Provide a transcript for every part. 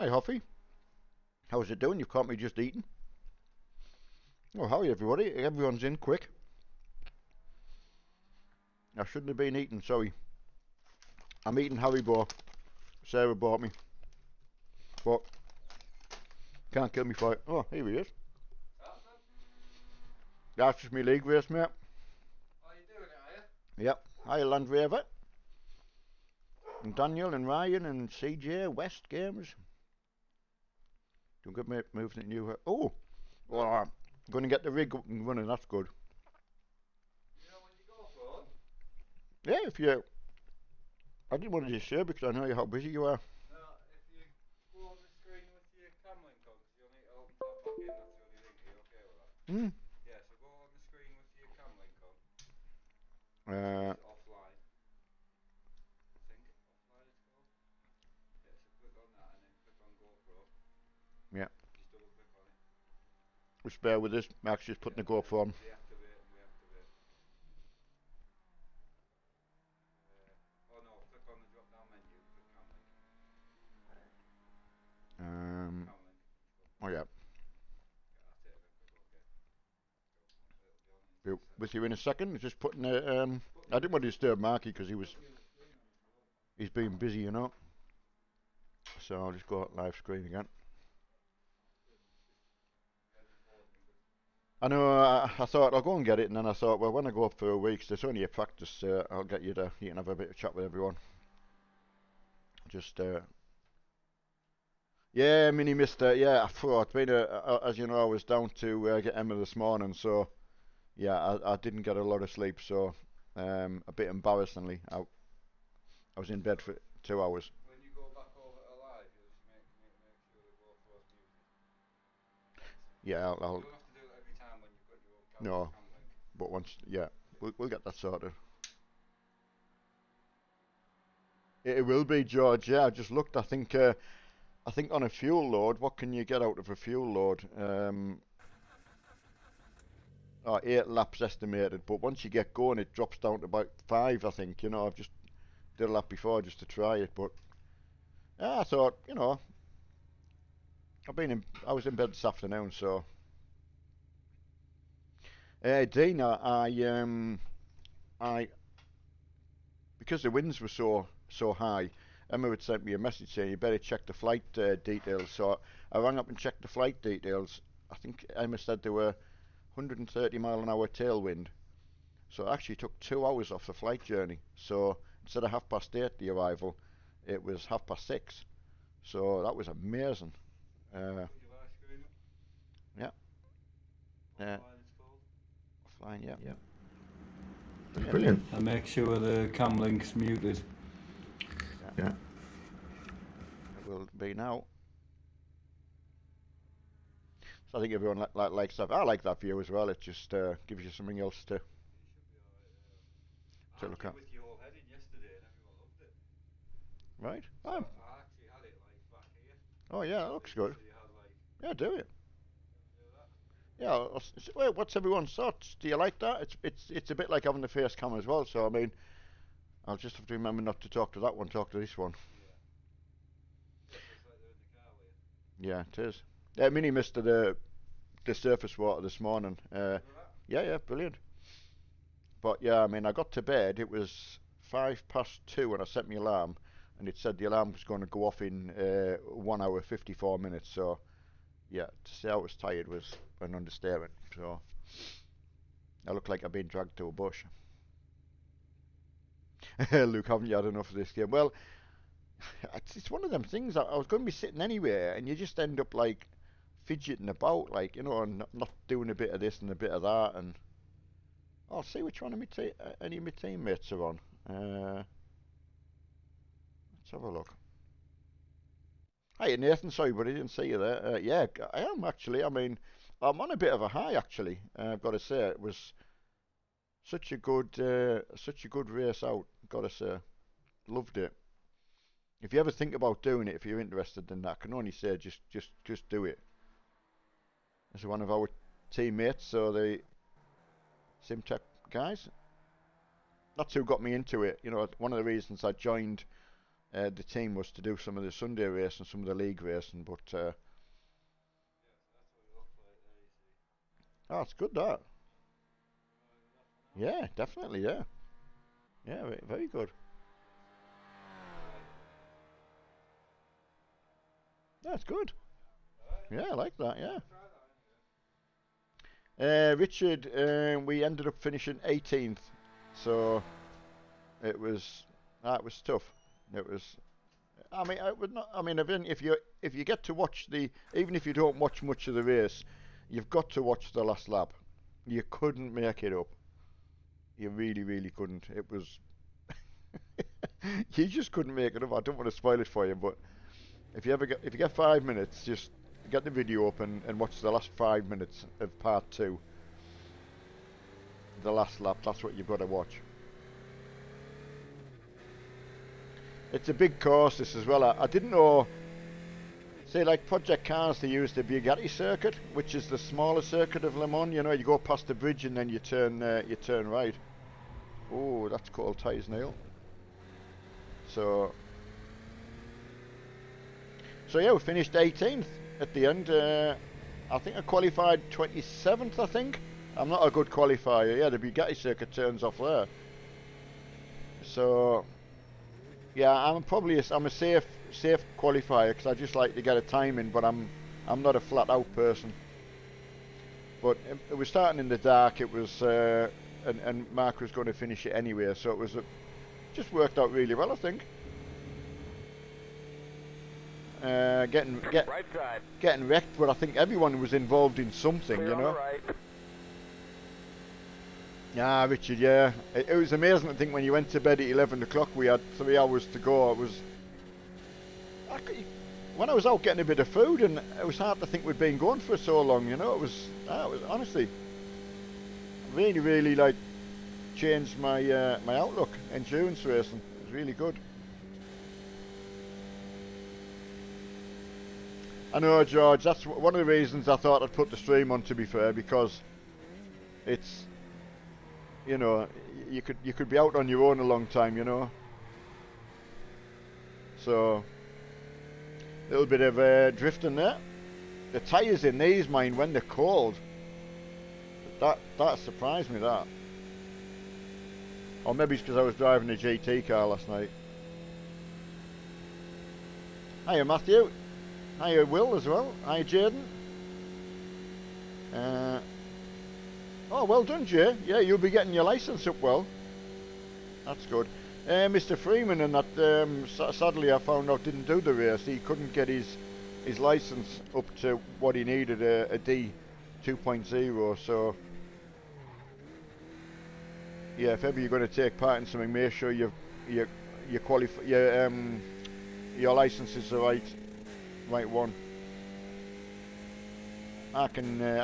Hi, Huffy. How's it doing? You've caught me just eating. Oh, howdy, everybody. Everyone's in quick. I shouldn't have been eating, sorry. I'm eating Haribo. Sarah bought me. But can't kill me for it. Oh, here he is. Happening? That's just me league race, mate. Oh, you doing it, are you? Yep. Hi, Land Rover. And Daniel and Ryan and CJ, West Games. Doing good, mate. Moving it new. Oh! Well, I'm going to get the rig up and running. That's good. You know when you go for one? Yeah, if you. I didn't want to just share because I know how busy you are. No, if you go on the screen with your cam link on, because you'll need to open tab back in, that's the only thing. Are you okay with that? Hmm. Yeah, so go on the screen with your cam link on, which Uh, is offline. I think offline it's called. Yeah, so click on that and then click on GoPro. yeah. Just double click on it. Just bear with us. Max just putting Yeah, the and then GoPro on. deactivate and reactivate. Oh no, click on the drop down menu and click cam link. Um, Cam link. oh, yeah. Yeah, that's it, and then click OK. It'll be on in Be 6 seconds. with you in a second. Just putting a. Put I me didn't in the want to disturb Marky because put me in the screen on if you want. he's been busy, you know. So I'll just go live screen again. I know. I thought I'll go and get it, and then I thought, well, when I go up for a week, there's only a practice. I'll get you there. You can have a bit of chat with everyone. Just. Yeah, mini Mister. Yeah, I thought it's been as you know, I was down to get Emma this morning, so yeah, I didn't get a lot of sleep, so a bit embarrassingly, I was in bed for 2 hours. When you go back over to live, you'll just make sure the GoPro's muted. Yeah, You I'll don't have to do it every time when you've got your own no, cam link. but once, yeah, we'll get that sorted. It will be, George. Yeah, I just looked. I think on a fuel load, what can you get out of a fuel load? 8 laps estimated, but once you get going, it drops down to about 5. I think. You know, I've just did a lap before just to try it, but yeah, I thought, I was in bed this afternoon, so. Dina, I, because the winds were so high, Emma had sent me a message saying you better check the flight details. So I rang up and checked the flight details. I think Emma said there were 130-mile-an-hour tailwind, so it actually took 2 hours off the flight journey. So instead of 8:30 the arrival, it was 6:30. So that was amazing. Uh, Put your live screen up. yeah, uh, Offline it's called. offline. Yeah, Yeah. brilliant. Brilliant. And make sure the cam link's muted. Yeah, Yeah. it will be now. So I think everyone likes that. I like that view as well. It just gives you something else You should be alright there. I to had look you at. with your whole head in yesterday and everyone loved it. Right? So I actually had it like back here. Oh yeah, that So looks good. so you had like Yeah, do it. do that. Yeah. Wait, what's everyone's thoughts? Do you like that? It's a bit like having the face cam as well. So I mean, I'll just have to remember not to talk to that one. Talk to this one. Yeah. Yeah, so it's like they're in the car with you. Yeah, it is. Yeah, Mini missed the surface water this morning. You good with that? Yeah, brilliant. But yeah, I mean, I got to bed. It was 2:05 when I set my alarm, and it said the alarm was going to go off in 1 hour 54 minutes. So yeah, to say I was tired was an understatement. So I look like I've been dragged to a bush. Luke, haven't you had enough of this game? Well, it's one of them things. I was going to be sitting anywhere, and you just end up like fidgeting about, like and not doing a bit of this and a bit of that. And I'll see which one of any of my teammates are on. Let's have a look. Hi Nathan, sorry, but I didn't see you there. Yeah, I am actually. I mean, I'm on a bit of a high actually. I've got to say, it was such a good race out. Got to say, loved it. If you ever think about doing it, if you're interested in that, I can only say just do it. As one of our teammates, so the SimTech guys, that's who got me into it. You know, one of the reasons I joined the team was to do some of the Sunday racing, some of the league racing, but Yeah, so that's what it looks like there, you see. oh, it's good that. You know, with that for now? Yeah, definitely, yeah, yeah, very good. Alright. That's good. Alright. Yeah, I like that. Yeah. I'll try that anyway. Richard, we ended up finishing 18th, so it was that was tough. It was. I mean, I would not. I mean, if you get to watch the, even if you don't watch much of the race, you've got to watch the last lap. You couldn't make it up. You really, really couldn't. It was. You just couldn't make it up. I don't want to spoil it for you, but if you get 5 minutes, just get the video up and watch the last 5 minutes of part two, the last lap. That's what you've got to watch. It's a big course this as well. I didn't know. Say like Project Cars, they use the Bugatti circuit, which is the smaller circuit of Le Mans. You know, you go past the bridge and then you turn right. Oh, that's called tyres, Neil. So, so yeah, we finished 18th at the end. I think I qualified 27th. I think I'm not a good qualifier. Yeah, the Bugatti circuit turns off there. So yeah, I'm a safe qualifier because I just like to get a time in, but I'm not a flat out person. But it was starting in the dark. It was and Mark was going to finish it anyway, so it was just worked out really well, I think. Right side. Getting wrecked, but I think everyone was involved in something, Clear you on know. the right. Yeah, Richard. Yeah, it was amazing. I think when you went to bed at 11 o'clock, we had 3 hours to go. It was. When I was out getting a bit of food, and it was hard to think we'd been going for so long. You know, it was honestly really, really like changed my my outlook. Endurance racing it was really good. I know, George. That's one of the reasons I thought I'd put the stream on. To be fair, because it's you know you could be out on your own a long time. You know, so a little bit of drifting there. The tyres in these, mine, when they're cold, that surprised me. That, or maybe it's because I was driving a GT car last night. Hiya, Matthew. Hiya, Will, as well. Hiya, Jaden. Oh, well done, Jay. Yeah, you'll be getting your licence up well. That's good. Mr. Freeman and that, sadly I found out didn't do the race. He couldn't get his licence up to what he needed, a D 2.0. So, yeah, if ever you're going to take part in something, make sure you qualify. Your licence is the right one. I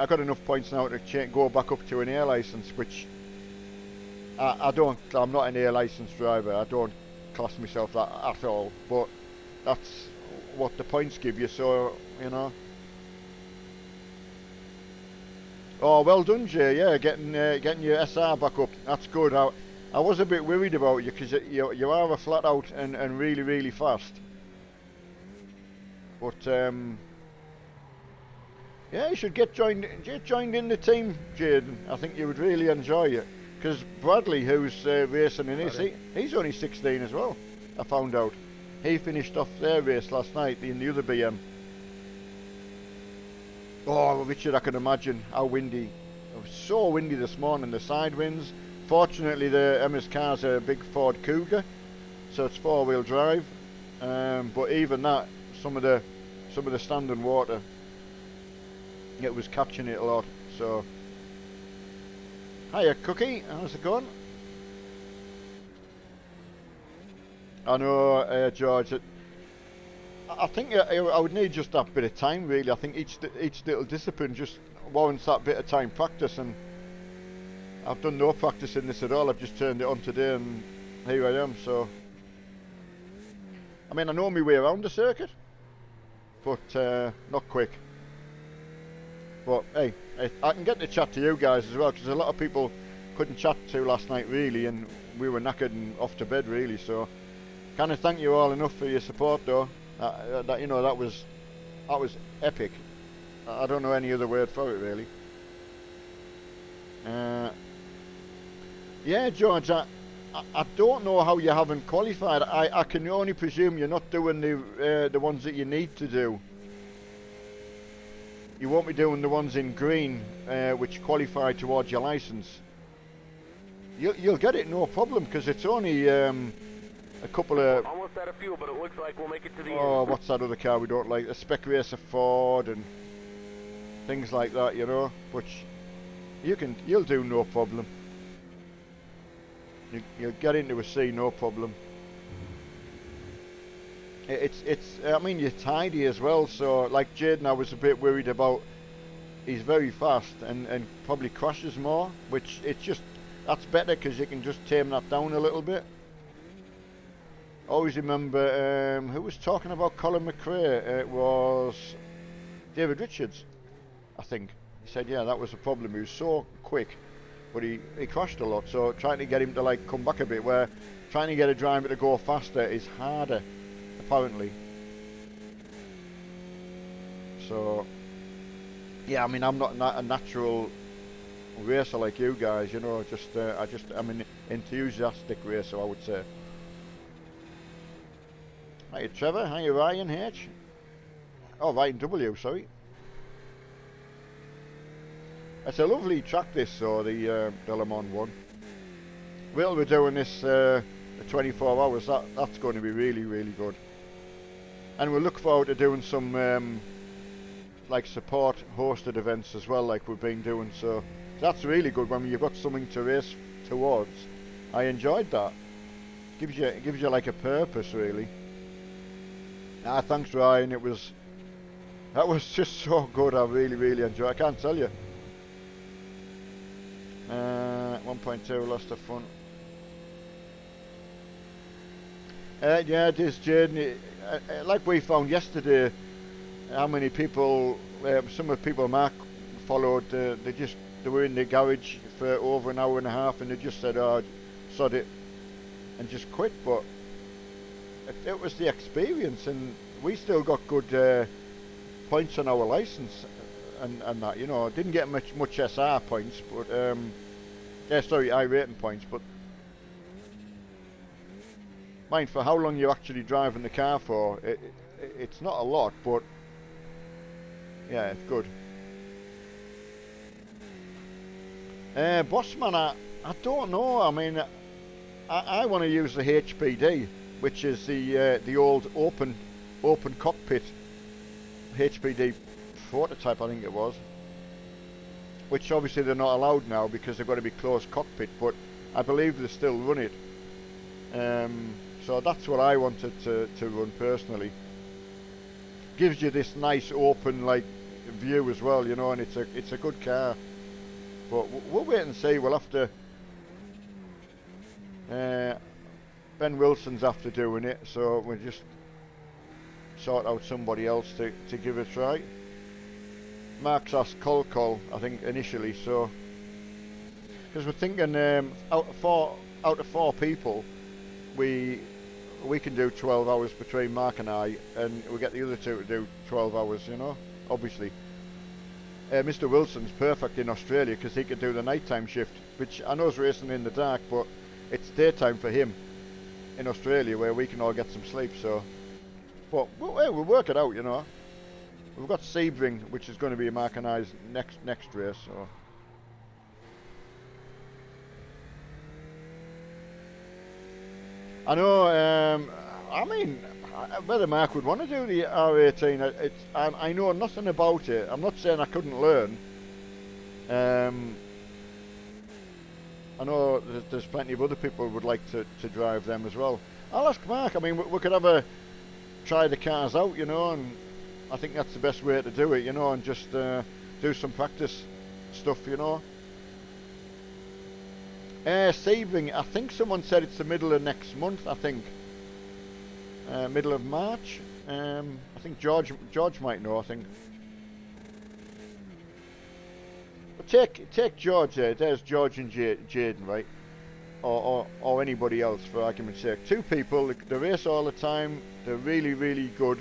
got enough points now to go back up to an A licence, which I'm not an A licence driver. I don't class myself that at all. But that's what the points give you. So you know. Oh, well done, Jay. Yeah, getting your SR back up. That's good. I was a bit worried about you because you are a flat out and really, really fast. But yeah, you should get joined in the team, Jaden. I think you would really enjoy it. Because Bradley, who's racing in his, he's only 16 as well. I found out. He finished off their race last night in the other BM. Oh, Richard, I can imagine how windy. It was so windy this morning, the side winds. Fortunately, Emma's car's a big Ford Cougar, so it's 4-wheel drive. But even that, some of the standing water, it was catching it a lot. So, hiya, Cookie. How's it going? I know, George. I think I would need just that bit of time, really. I think each little discipline just warrants that bit of time practice, and I've done no practice in this at all. I've just turned it on today, and here I am. So, I mean, I know my way around the circuit, but not quick. But hey, I can get to chat to you guys as well, because a lot of people couldn't chat to last night, really, and we were knackered and off to bed, really. So, Can't I thank you all enough for your support, though. That you know, that was epic. I don't know any other word for it, really. Uh, yeah, George, I don't know how you haven't qualified. I can only presume you're not doing the ones that you need to do. You won't be doing the ones in green, which qualify towards your license. You'll get it no problem, because it's only a couple of... Almost out of fuel, but it looks like we'll make it to the Oh, end. what's that other car we don't like? A Spec Racer Ford and things like that, you know. Which you'll do no problem. You'll get into a C no problem. I mean, you're tidy as well. So, like Jaden, I was a bit worried about. He's very fast and probably crashes more, which that's better because you can just tame that down a little bit. Always remember who was talking about Colin McRae. It was David Richards, I think. He said, yeah, that was a problem. He was so quick, but he crashed a lot. So trying to get him to like come back a bit, where trying to get a driver to go faster is harder, apparently. So yeah, I mean, I'm not a natural racer like you guys, you know. I'm an enthusiastic racer, I would say. Hi Trevor, hi Ryan H. Oh, Ryan W, sorry. It's a lovely track, this, so the Le Mans one. We're doing this 24 hours. That's going to be really, really good. And we'll look forward to doing some like support hosted events as well, like we've been doing. So that's really good when you've got something to race towards. I enjoyed that. Gives you like a purpose, really. Ah, thanks Ryan. That was just so good. I really, really enjoyed. I can't tell you. 1.2 lost the front. Yeah, it is, Jaden. Like we found yesterday, how many people, some of the people Mark followed, they were in the garage for over an hour and a half, and they just said, oh, sod it, and just quit. But it was the experience, and we still got good points on our license, and that, you know, didn't get much SR points, but yeah, sorry, iRacing points, but mind, for how long you're actually driving the car for, it's not a lot, but yeah, it's good. Bossman, I don't know. I mean, I want to use the HPD, which is the old open cockpit HPD prototype, I think it was. Which obviously they're not allowed now because they've got to be closed cockpit, but I believe they still run it. So that's what I wanted to run personally. Gives you this nice open like view as well, you know, and it's a good car. But we'll wait and see. We'll have to. Ben Wilson's after doing it, so we'll just sort out somebody else to give it a try. Mark's asked Col, I think, initially, so because we're thinking out of four people, we can do 12 hours between Mark and I, and we get the other two to do 12 hours, you know, obviously. Mr. Wilson's perfect in Australia because he could do the nighttime shift, which I know is racing in the dark, but it's daytime for him in Australia where we can all get some sleep. So, but we'll work it out, you know. We've got Sebring, which is going to be Mark and I's next race. So. I know. I mean, whether Mark would want to do the R18, I know nothing about it. I'm not saying I couldn't learn. I know there's plenty of other people who would like to drive them as well. I'll ask Mark. I mean, we could have try the cars out, you know, and I think that's the best way to do it, you know, and just do some practice stuff, you know. Sebring, I think someone said it's the middle of next month, I think. Middle of March. I think George might know, I think. But take George there. There's George and Jaden, right? or anybody else, for argument's sake. Two people, they race all the time, they're really, really good,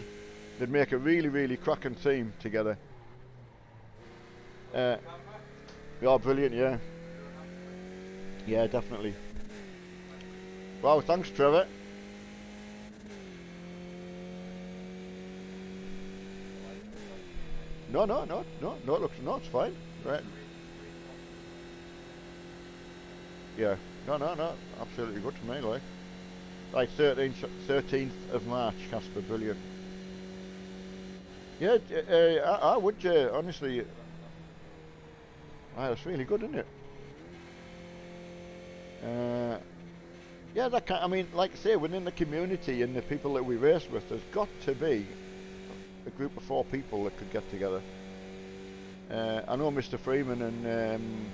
they'd make a really, really cracking team together. Yeah, brilliant, yeah. Yeah, definitely. Wow, thanks, Trevor. No, it looks, no, it's fine. Right. Yeah. No, absolutely good to me, like. Right, 13th of March, Casper, brilliant. Yeah, I would, honestly. That's really good, isn't it? Yeah, that kind. I mean, like I say, within the community and the people that we race with, there's got to be a group of 4 people that could get together. I know Mr. Freeman and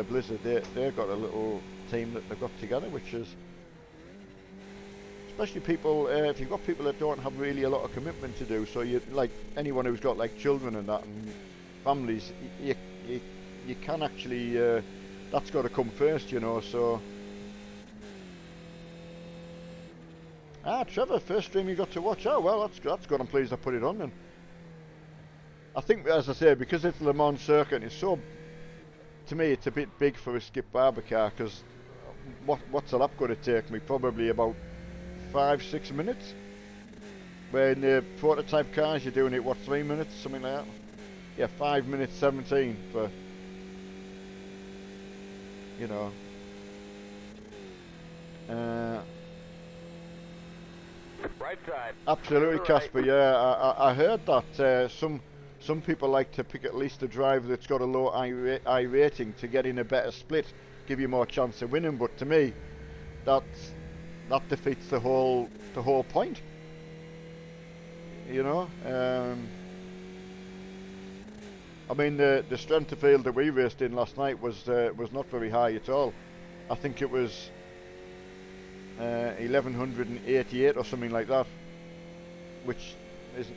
Blizzard, they've got a little team that they've got together, which is, especially people, if you've got people that don't have really a lot of commitment to do, so you, like anyone who's got like children and that and families, you can actually, that's got to come first, you know, so. Trevor, first stream you got to watch. Oh, well, that's good. I'm pleased I put it on then. I think, as I say, because it's Le Mans circuit, it's so, to me, it's a bit big for a skip Barber car, because what's a lap going to take me? Probably about 5-6 minutes. Where in the prototype cars, you're doing it, what, 3 minutes? Something like that? Yeah, 5 minutes 17 for, you know. Right side. Absolutely, Casper. Right. Yeah, I heard that some people like to pick at least a driver that's got a low I rating to get in a better split, give you more chance of winning. But to me, that defeats the whole point. You know, I mean the strength of field that we raced in last night was not very high at all. I think it was 1188 or something like that, which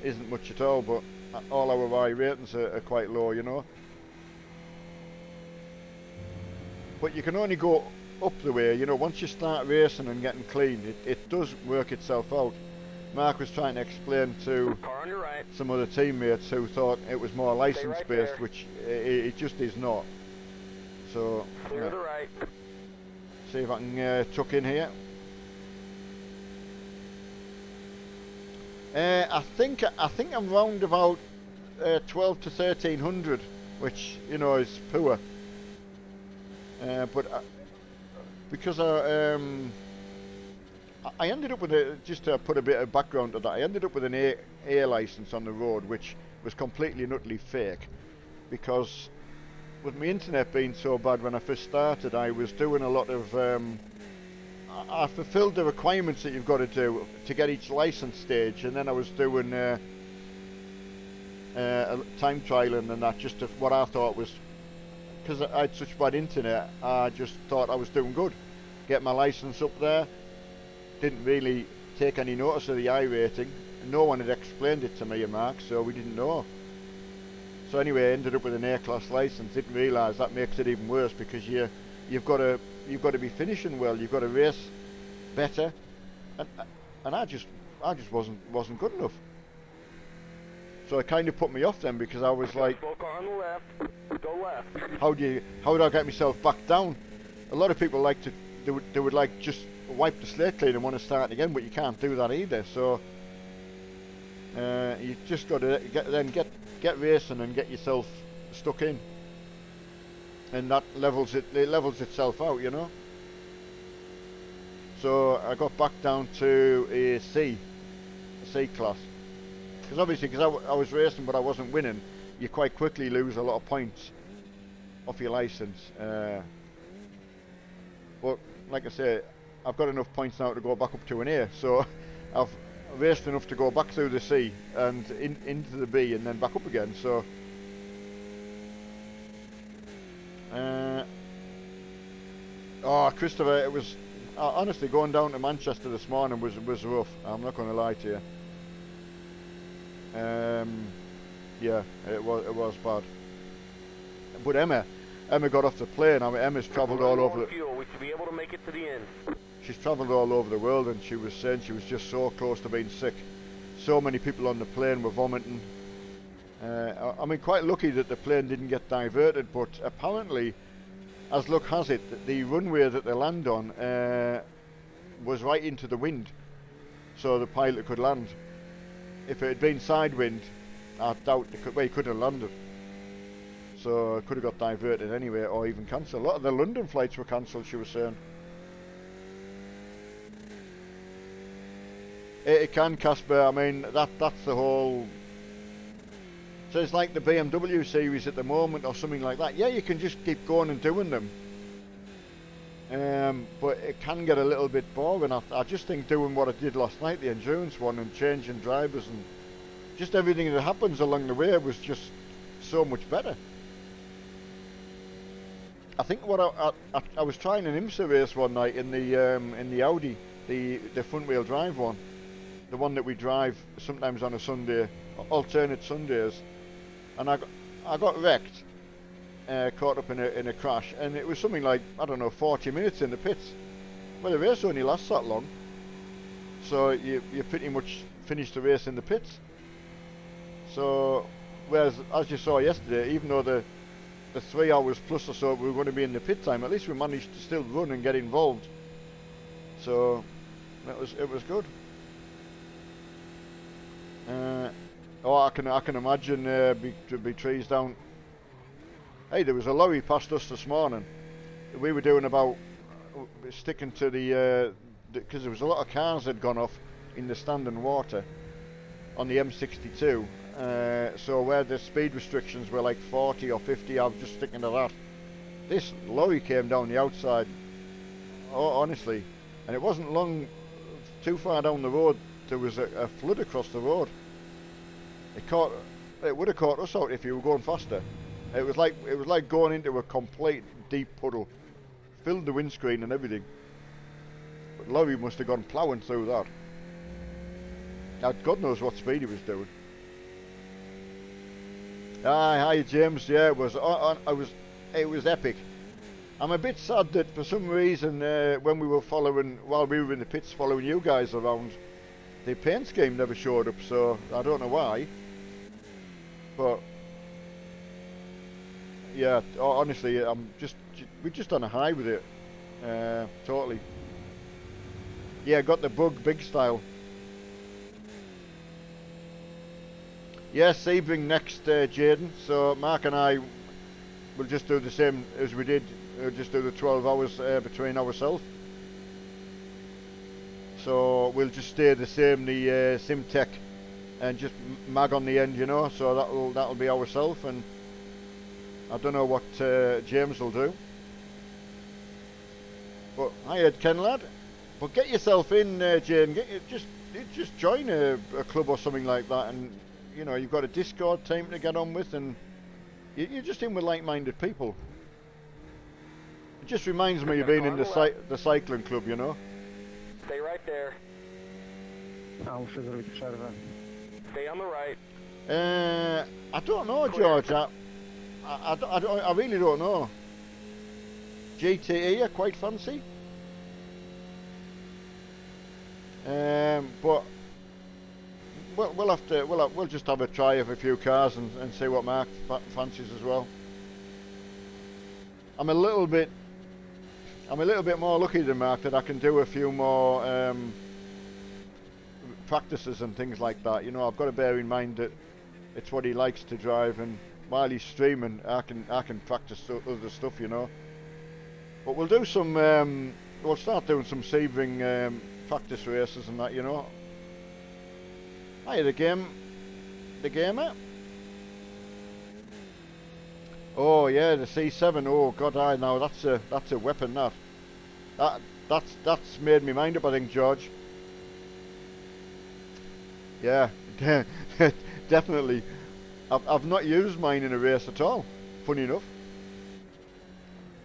isn't much at all, but all our Y ratings are quite low, you know. But you can only go up the way, you know. Once you start racing and getting clean, it does work itself out. Mark was trying to explain to some other teammates who thought it was more license based, which it just is not. So Clear the right. See if I can tuck in here. I think I'm round about 12 to 1300, which, you know, is poor. But because I ended up with just to put a bit of background to that, I ended up with an A license on the road, which was completely and utterly fake, because with my internet being so bad when I first started, I was doing a lot of I fulfilled the requirements that you've got to do to get each license stage, and then I was doing time trialing and that, just to what I thought was, because I had such bad internet, I just thought I was doing good. Get my license up there, didn't really take any notice of the I rating. No one had explained it to me and Mark, so we didn't know. So anyway, I ended up with an A-class license. Didn't realise that makes it even worse, because you've got to be finishing well. You've got to race better, and I just wasn't good enough. So it kind of put me off then, because I was like, on the left. Go left. how do I get myself back down? A lot of people like to they would like just wipe the slate clean and want to start again, but you can't do that either. So you just got to get racing and get yourself stuck in, and that levels itself out, you know. So I got back down to a C class, because obviously, because I was racing but I wasn't winning, you quite quickly lose a lot of points off your license. But like I say, I've got enough points now to go back up to an A, so I've raced enough to go back through the C and into the B and then back up again. So oh, Christopher, it was honestly, going down to Manchester this morning was rough. I'm not going to lie to you. Yeah, it was bad. But Emma, Emma got off the plane. I mean, Emma's travelled all over. Fuel. We should be able to make it to the end. She's travelled all over the world, and she was saying she was just so close to being sick. So many people on the plane were vomiting. I mean, quite lucky that the plane didn't get diverted, but apparently, as luck has it, the runway that they land on was right into the wind, so the pilot could land. If it had been side wind, I doubt he could have landed. So it could have got diverted anyway, or even cancelled. A lot of the London flights were cancelled, she was saying. It can, Casper. I mean, that's the whole. So it's like the BMW series at the moment, or something like that. Yeah, you can just keep going and doing them. But it can get a little bit boring. I just think doing what I did last night, the endurance one, and changing drivers and just everything that happens along the way was just so much better. I think what I was trying an IMSA race one night in the Audi, the front wheel drive one, the one that we drive sometimes on a Sunday, alternate Sundays, and I got wrecked, caught up in a crash, and it was something like, I don't know, 40 minutes in the pits. Well, the race only lasts that long, so you pretty much finish the race in the pits. So, whereas as you saw yesterday, even though the 3 hours plus or so we were going to be in the pit time, at least we managed to still run and get involved. So it was good. I can imagine be trees down. Hey, there was a lorry past us this morning. We were doing about sticking to because there was a lot of cars that had gone off in the standing water on the M62. So where the speed restrictions were like 40 or 50, I was just sticking to that. This lorry came down the outside, honestly, and it wasn't long, too far down the road, there was a flood across the road. It would have caught us out if you were going faster. It was like going into a complete deep puddle, filled the windscreen and everything. But lorry must have gone ploughing through that. Now, God knows what speed he was doing. Hi James. Yeah, it was epic. I'm a bit sad that for some reason while we were in the pits following you guys around, the paint scheme never showed up. So I don't know why. But yeah, honestly, we're just on a high with it. Totally. Yeah, got the bug big style. Yes, Sebring next, Jaden. So Mark and I will just do the same as we did. We'll just do the 12 hours between ourselves. So we'll just stay the same, the Simtech, and just mag on the end, you know. So that'll be ourselves, and I don't know what James will do. But hiya, Ken lad. But get yourself in, Jane. Just join a club or something like that, and you know, you've got a Discord team to get on with, and you're just in with like-minded people. It just reminds me of being in the cycling club, you know. Stay right there. Stay on the right. I don't know, George. I really don't know. GTE, I quite fancy. But we'll just have a try of a few cars and see what Mark fancies as well. I'm a little bit more lucky than Mark that I can do a few more practices and things like that. You know, I've got to bear in mind that it's what he likes to drive, and while he's streaming, I can practice other stuff, you know. But we'll do some. We'll start doing some Sebring practice races and that, you know. Hi, the gamer. Oh yeah, the C7. Oh God, now that's a weapon. That's made me mind up, I think, George. Yeah, definitely. I've not used mine in a race at all. Funny enough.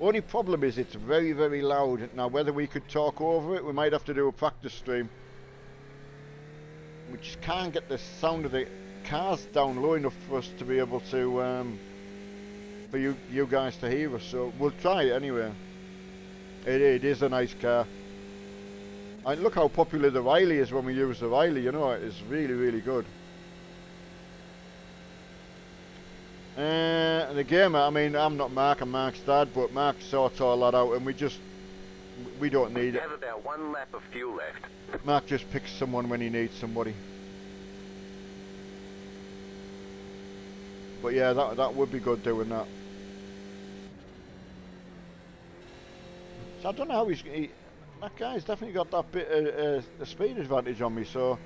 Only problem is it's very, very loud. Now, whether we could talk over it, we might have to do a practice stream. We just can't get the sound of the cars down low enough for us to be able to for you guys to hear us. So we'll try it anyway. It is a nice car. And look how popular the Riley is when we use the Riley. You know, it's really, really good. The gamer, I mean, I'm not Mark, I'm Mark's dad, but Mark sorts all that out, and we don't need You it. have about 1 lap of fuel left. Mark just picks someone when he needs somebody. But yeah, that would be good doing that. So I don't know how that guy's definitely got that bit of a speed advantage on me, so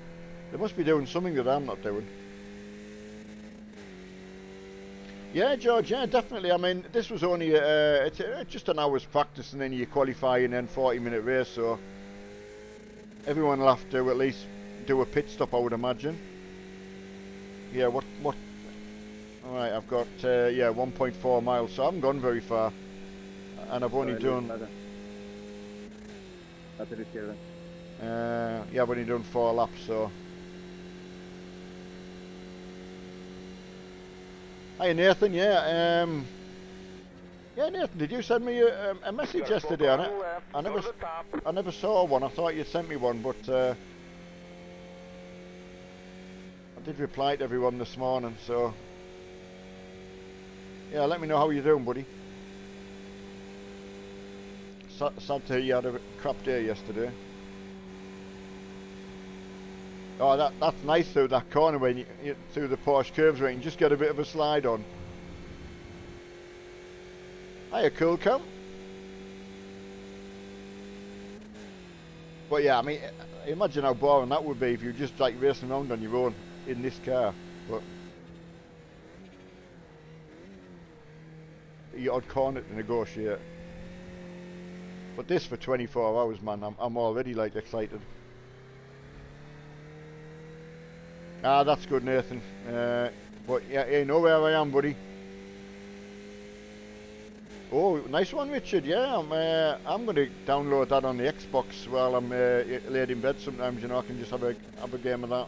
they must be doing something that I'm not doing. Yeah, George, yeah, definitely. I mean, this was only it's just an hour's practice, and then you qualify and then 40-minute race, so everyone will have to at least do a pit stop, I would imagine. Yeah, what? Alright, I've got, yeah, 1.4 miles, so I haven't gone very far. And I've only done... yeah, I've only done 4 laps, so... Hi Nathan, yeah, yeah Nathan, did you send me a message yesterday? I never saw one. I thought you'd sent me one, but I did reply to everyone this morning, so yeah, let me know how you're doing, buddy. Sad to hear you had a crap day yesterday. Oh, that's nice through that corner when you through the Porsche curves where you can just get a bit of a slide on. Hiya, cool cam. But yeah, I mean, imagine how boring that would be if you just like racing around on your own in this car. But you odd corner to negotiate. But this for 24 hours, man, I'm already like excited. Ah, that's good, Nathan. But yeah, you know where I am, buddy. Oh, nice one, Richard. Yeah, I'm going to download that on the Xbox while I'm laid in bed. Sometimes, you know, I can just have a game of that.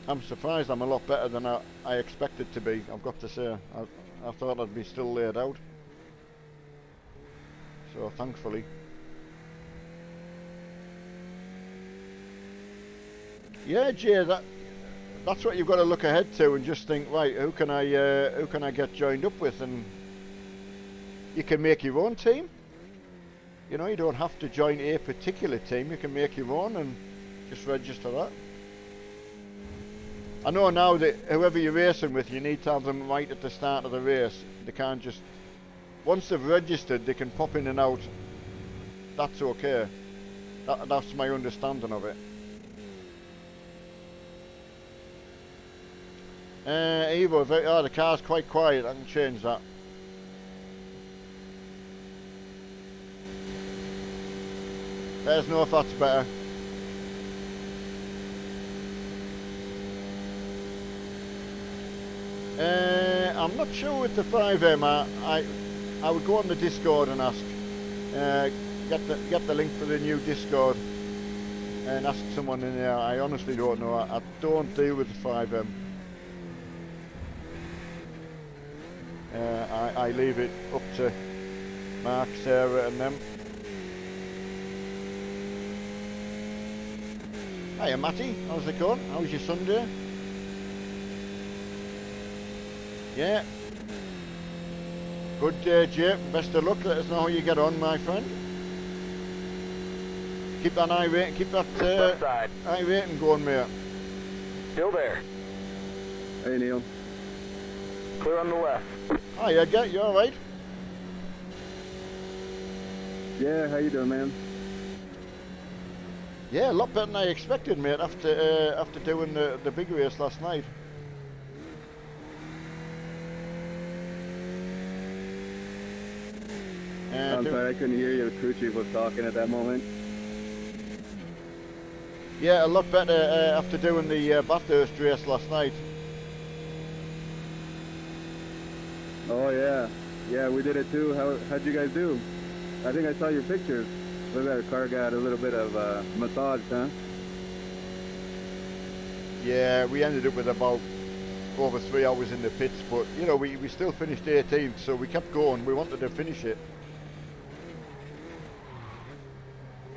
I'm surprised I'm a lot better than I expected to be. I've got to say, I thought I'd be still laid out. So thankfully. Yeah, Jay, that's what you've got to look ahead to and just think, right, who can I get joined up with, and you can make your own team. You know, you don't have to join a particular team. You can make your own and just register that. I know now that whoever you're racing with, you need to have them right at the start of the race. They can't just, once they've registered, they can pop in and out. That's okay. That's my understanding of it. Evo, oh, the car's quite quiet. I can change that. Let us know if that's better. I'm not sure with the 5M. I would go on the Discord and ask. Get the link for the new Discord and ask someone in there. I honestly don't know. I don't deal with the 5M. I leave it up to Mark, Sarah and them. Hiya Matty, how's it going? How's your Sunday? Yeah. Good day, Jay. Best of luck. Let us know how you get on, my friend. Keep that iRacing, keep that iRacing going, mate. Still there. Hey, Neil. Clear on the left. Hiya, Get, you alright? Yeah, how you doing, man? Yeah, a lot better than I expected, mate, after doing the big race last night. I'm sorry, I couldn't hear you. The crew chief was talking at that moment. Yeah, a lot better after doing the Bathurst race last night. Oh yeah, yeah, we did it too. How'd you guys do? I think I saw your pictures. Look like our car got a little bit of massage, huh? Yeah, we ended up with about over 3 hours in the pits, but you know we still finished 18th, so we kept going. We wanted to finish it.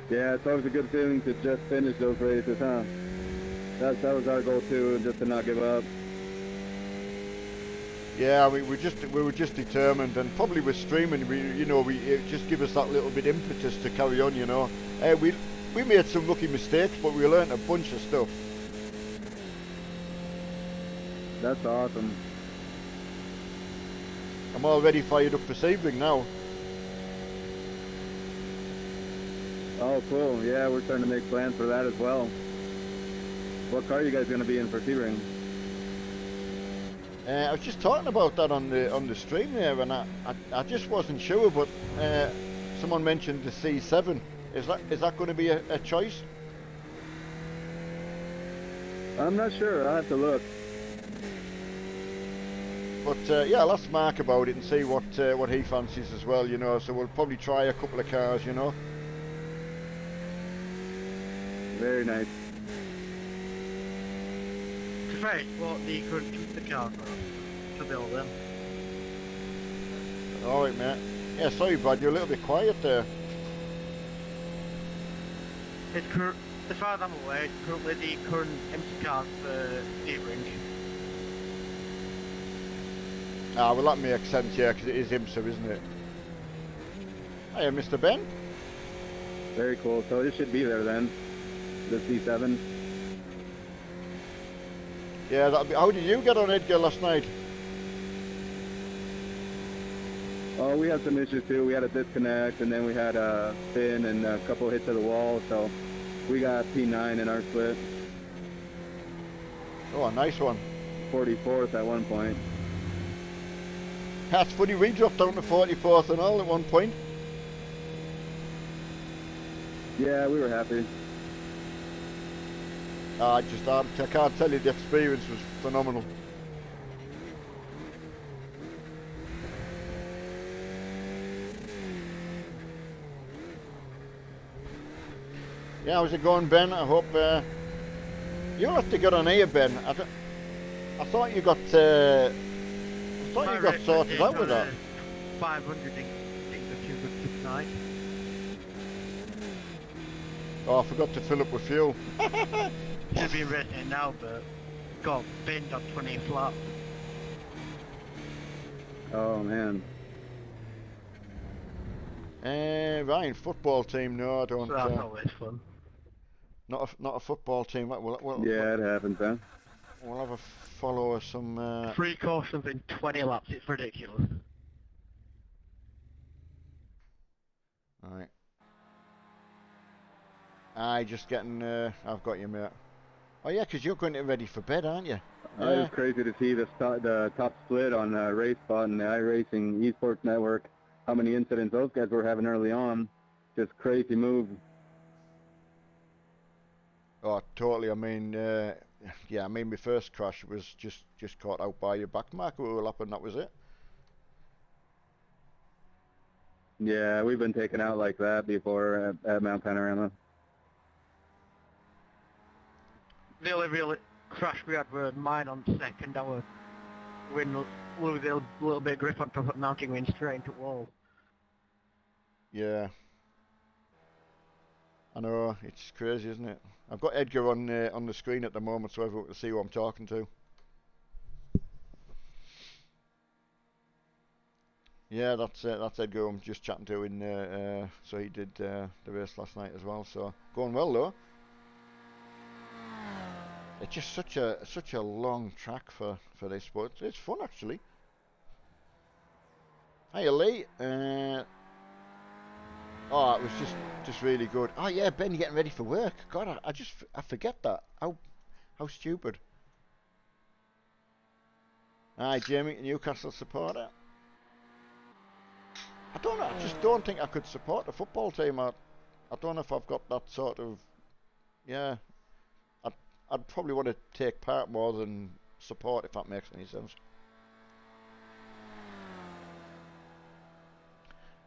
Yeah, it's always a good feeling to just finish those races, huh? That was our goal too, just to not give up. Yeah, we were just determined, and probably with streaming, it just give us that little bit impetus to carry on. You know, we made some rookie mistakes, but we learned a bunch of stuff. That's awesome. I'm already fired up for Sebring now. Oh, cool. Yeah, we're starting to make plans for that as well. What car are you guys going to be in for Sebring? I was just talking about that on the stream there, and I just wasn't sure, but someone mentioned the C7. Is that going to be a choice? I'm not sure. I'll have to look. But yeah, I'll ask Mark about it and see what he fancies as well. You know, so we'll probably try a couple of cars. You know. Very nice. Right, what the current keep the car to build them. All right, mate. Yeah, sorry, Brad, you're a little bit quiet there. It's as far as I'm aware, it's currently the current empty car for Sebring. Ah, well, that makes sense, yeah, because it is IMSA, isn't it? Hiya, Mr. Ben. Very cool. So it should be there then. The C7. Yeah, how did you get on Edgar last night? Oh, we had some issues too. We had a disconnect, and then we had a spin and a couple hits to the wall. So we got P9 in our split. Oh, a nice one. 44th at one point. That's funny, we dropped down to 44th and all at one point. Yeah, we were happy. I can't tell you, the experience was phenomenal. Yeah, how's it going, Ben? I hope you'll have to get on here, Ben. I thought you got sorted out with that. 500 things you could keep tonight. Oh, I forgot to fill up with fuel. Should be resting now, but got binned on 20 flat. Oh man. Ryan, football team? No, I don't. So that's always fun. Not a football team. Yeah, it happens, huh? We'll have a follow or some. 3 cautions in 20 laps. It's ridiculous. Right. Just getting. I've got you, mate. Oh yeah, 'cause you're going to get ready for bed, aren't you? It was crazy to see the top split on RaceBot and the iRacing esports network. How many incidents those guys were having early on. Just crazy move. Oh, totally. I mean, yeah. I mean, my first crash was just caught out by your back marker up, and that was it. Yeah, we've been taken out like that before at Mount Panorama. The only real crash we had were mine on second. I was losing a little bit of grip on top of mounting, went straight into wall. Yeah. I know, it's crazy, isn't it? I've got Edgar on the screen at the moment, so everyone can see who I'm talking to. Yeah, that's Edgar I'm just chatting to in so he did the race last night as well, so going well though. It's just such a long track for this, but it's fun actually. Hiya Lee. Oh, it was just really good. Oh yeah, Ben, you're getting ready for work. God, I forget that. How stupid. Hi Jamie, Newcastle supporter. I don't know. I just don't think I could support a football team. I don't know if I've got that sort of. Yeah. I'd probably want to take part more than support, if that makes any sense.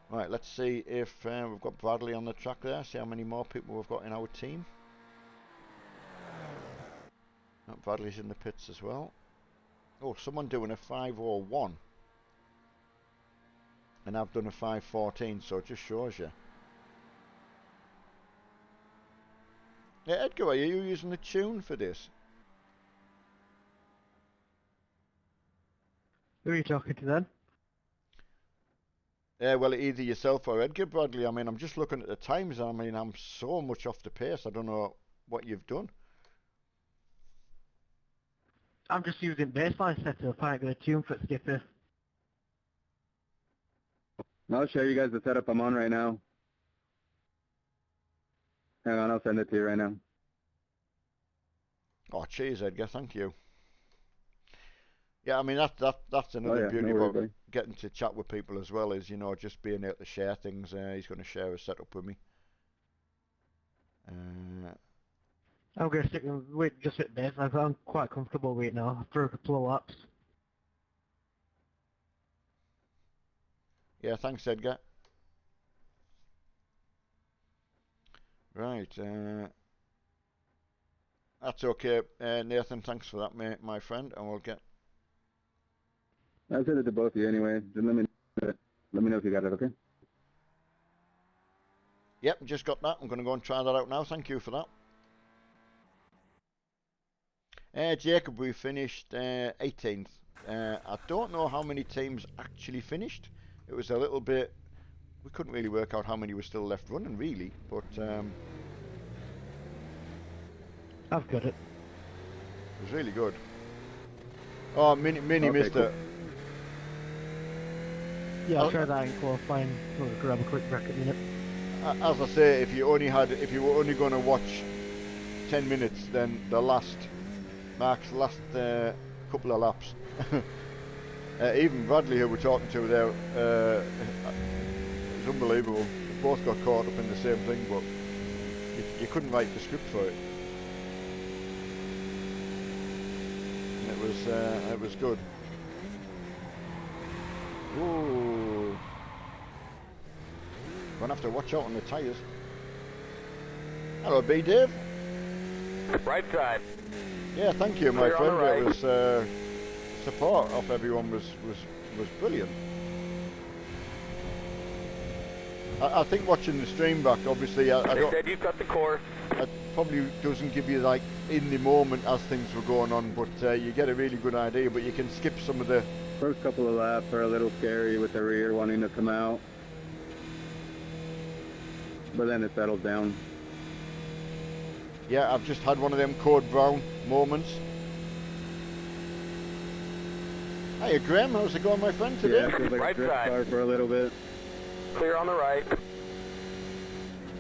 Right, let's see if we've got Bradley on the track there. See how many more people we've got in our team. Oh, Bradley's in the pits as well. Oh, someone doing a 5:01. And I've done a 5:14, so it just shows you. Yeah, Edgar, are you using the tune for this? Who are you talking to then? Well, either yourself or Edgar Bradley. I mean, I'm just looking at the times. I mean, I'm so much off the pace. I don't know what you've done. I'm just using baseline setup. I ain't gonna tune for Skipper. I'll show you guys the setup I'm on right now. Hang on, I'll send it to you right now. Oh, cheers, Edgar. Thank you. Yeah, I mean that's another Oh yeah, beauty no worries, about buddy. getting to chat with people as well, is just being able to share things. He's going to share a setup with me. I'm gonna stick with just with baseline. I'm quite comfortable with it now after a couple of laps. Yeah, thanks, Edgar. Right, that's okay, Nathan. Thanks for that, mate, my friend, and we'll get. I'll send it to both of you anyway. Just let me know if you got it, okay? Yep, just got that. I'm going to go and try that out now. Thank you for that. Jacob, we finished 18th. I don't know how many teams actually finished. It was a little bit. We couldn't really work out how many were still left running, really. But I've got it. it was really good. Oh, Mini Okay, missed cool. it. Yeah, I'll Oh. try that in qualifying. We'll grab a quick bracket minute. As I say, if you were only going to watch 10 minutes, then Mark's last couple of laps. Even Bradley, who we're talking to there, it was unbelievable. We both got caught up in the same thing, but you couldn't write the script for it. And it was good. Ooh. Gonna have to watch out on the tyres. Hello, B Dave. Right side. Yeah, thank you, my Clear on the friend. It right. was support of everyone was brilliant. I think watching the stream back, obviously, I They don't. said you cut the course. It probably doesn't give you like in the moment as things were going on, but you get a really good idea. But you can skip some of the. First couple of laps are a little scary with the rear wanting to come out. But then it settles down. Yeah, I've just had one of them Code Brown moments. Hiya, Graham. How's it going, my friend, today? Yeah, it feels like Right a drift side. car for a little bit. Clear on the right.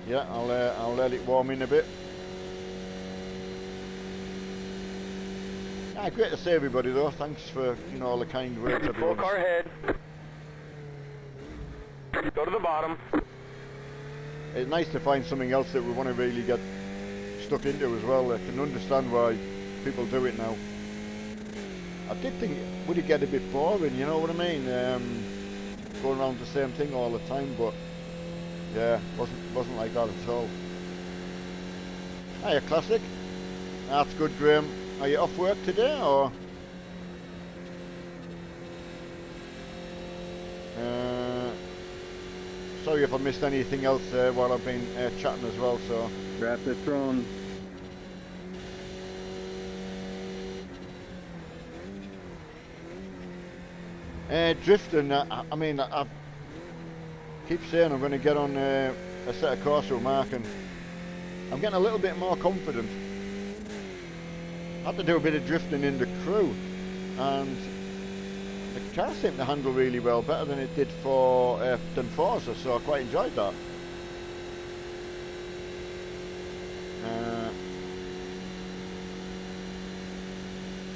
Yeah, I'll let it warm in a bit. Ah, great to see everybody though. Thanks for all the kind words, Full everyone. car ahead. Go to the bottom. It's nice to find something else that we want to really get stuck into as well. I can understand why people do it now. I did think would it get a bit boring, you know what I mean? Going around the same thing all the time, but yeah, wasn't like that at all. Hiya, Classic. That's good, Graham. Are you off work today, or? Sorry if I missed anything else while I've been chatting as well, so. Draft is strong. Drifting, I mean, I keep saying I'm going to get on a set of course with Mark, and I'm getting a little bit more confident. I had to do a bit of drifting in the crew, and the car seemed to handle really well, better than it did than Forza, so I quite enjoyed that.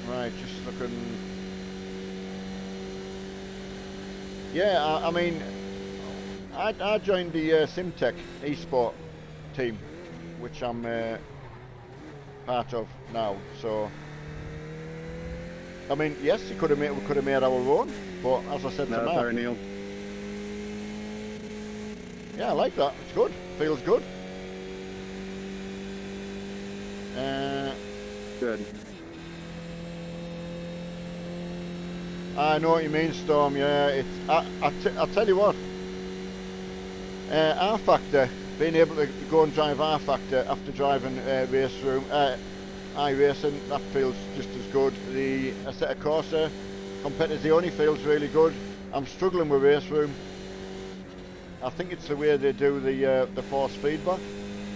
Right, just looking. Yeah, I mean, I joined the Simtech eSport team, which I'm part of now. So, I mean, yes, we could have made our own, but as I said to No, Mark, sorry, Neil. yeah, I like that. It's good. Feels good. Good. I know what you mean, Storm. Yeah, it's. I'll tell you what. R Factor, being able to go and drive R Factor after driving race room, iRacing, that feels just as good. The Assetto Corsa Competizione feels really good. I'm struggling with race room. I think it's the way they do the force feedback.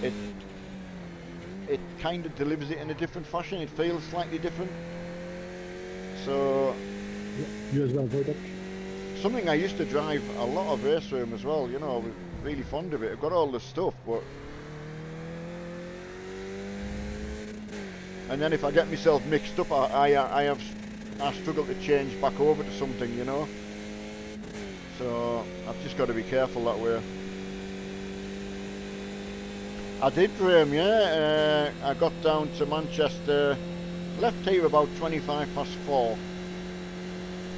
It kind of delivers it in a different fashion. It feels slightly different. So You as well, Void. something I used to drive a lot of race room as well. You know, I was really fond of it. I've got all the stuff, but and then if I get myself mixed up, I struggle to change back over to something. You know. So I've just got to be careful that way. I did, Graham, yeah. I got down to Manchester, left here about 4:25.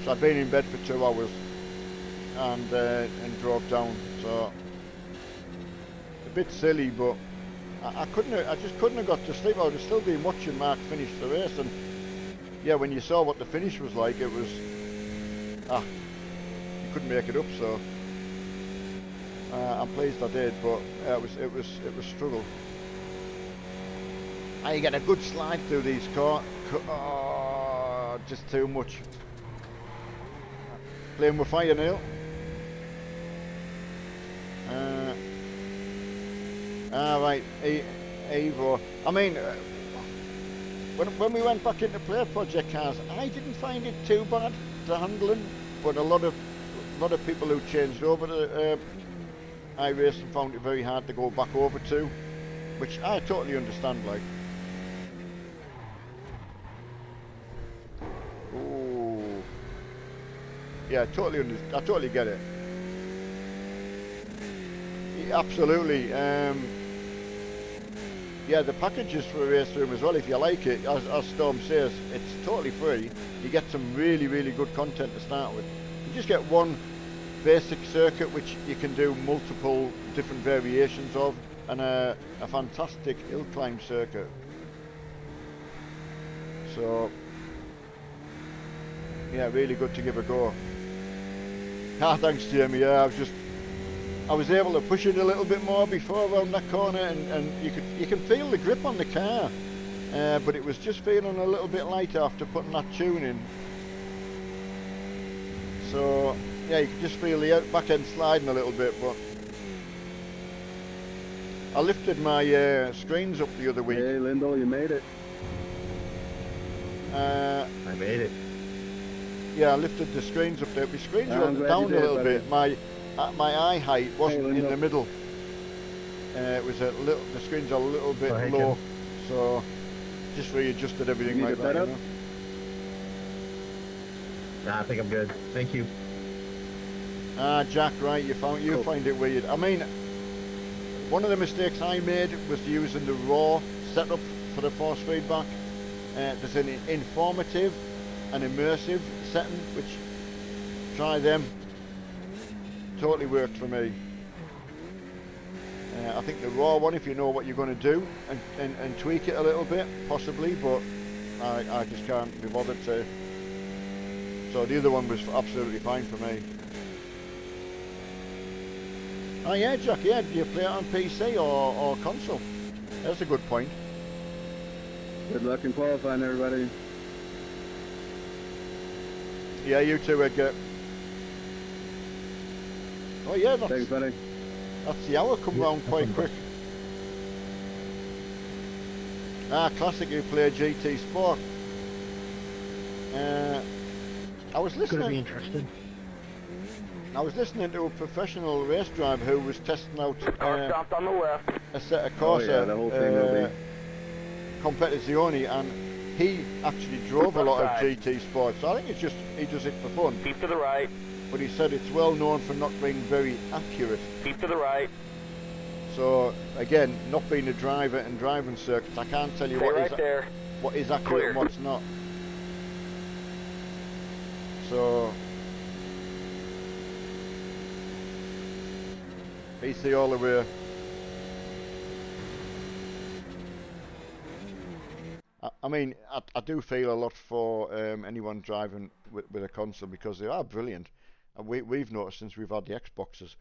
So I'd been in bed for 2 hours and drove down. So a bit silly, but I just couldn't have got to sleep. I would have still been watching Mark finish the race, and yeah, when you saw what the finish was like, it was you couldn't make it up. So I'm pleased I did, but it was struggle. And you get a good slide through these cars. Oh, just too much. Playing with fire, Neil. Right, Evo. I mean, when we went back into play project cars, I didn't find it too bad to handling, but a lot of people who changed over to iRacing found it very hard to go back over to, which I totally understand. Like, ooh, yeah, I totally get it. Yeah, absolutely. Yeah, the packages for a race room as well, if you like it, as Storm says, it's totally free. You get some really, really good content to start with. You just get one basic circuit which you can do multiple different variations of, and a fantastic hill climb circuit. So yeah, really good to give a go. Thanks, Jamie. Yeah, I was able to push it a little bit more before around that corner, and you can feel the grip on the car, but it was just feeling a little bit light after putting that tune in. So yeah, you can just feel the back end sliding a little bit, but I lifted my screens up the other week. Hey, Lyndall, you made it. I made it. Yeah, I lifted the screens up there. My screens I'm were glad down you a did, little buddy. bit. My eye height wasn't in Lyndall. the middle. It was a little. The screens are a little bit Oh, hey, low, Ken. so just readjusted everything You need like it that. set You up? know? Nah, I think I'm good. Thank you. Jack, right? You find it weird. I mean, one of the mistakes I made was using the raw setup for the force feedback. There's an informative and immersive setting, which try them. Totally worked for me. I think the raw one, if you know what you're going to do and tweak it a little bit, possibly, but I just can't be bothered to. So the other one was absolutely fine for me. Oh yeah, Jack, yeah, do you play it on PC or console? That's a good point. Good luck in qualifying, everybody. Yeah, you too, Edgar. Oh yeah, Thanks, buddy. that's the hour come round quite quick. Classic, you play GT Sport. I was It's going to be listening. interesting. I was listening to a professional race driver who was testing out Car stopped on the left. Assetto Oh, yeah, Corsa the whole thing will be. Competizione, and he actually drove a lot of Side. GT Sports. So I think it's just he does it for fun. Keep to the right. But he said it's well known for not being very accurate. Keep to the right. So again, not being a driver and driving circuits, I can't tell you Stay right there. what is accurate Clear. and what's not. So PC all the way. I mean, I do feel a lot for anyone driving with a console because they are brilliant. And we've noticed since we've had the Xboxes,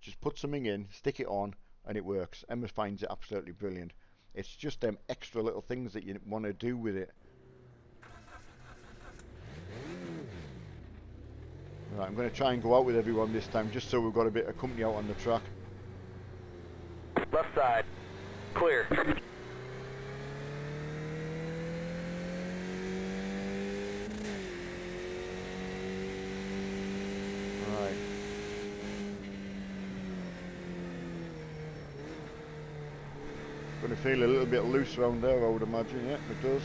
just put something in, stick it on, and it works. Emma finds it absolutely brilliant. It's just them extra little things that you want to do with it. Right, I'm going to try and go out with everyone this time, just so we've got a bit of company out on the track. Left side. Clear. Right. Going to feel a little bit loose around there, I would imagine. Yeah, it does.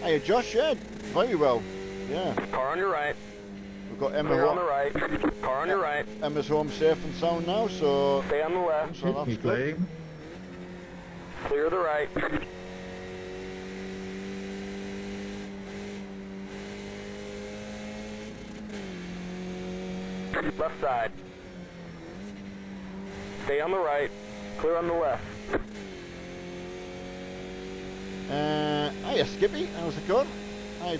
Hey, Josh, yeah, very well. Yeah. Car on your right. We've got Emma Clear on the home. right. Car on your right. Emma's home safe and sound now, so Stay on the left. so that's Keep good. playing. Clear the right. Left side. Stay on the right. Clear on the left. Hiya, Skippy. How's it going? Hi,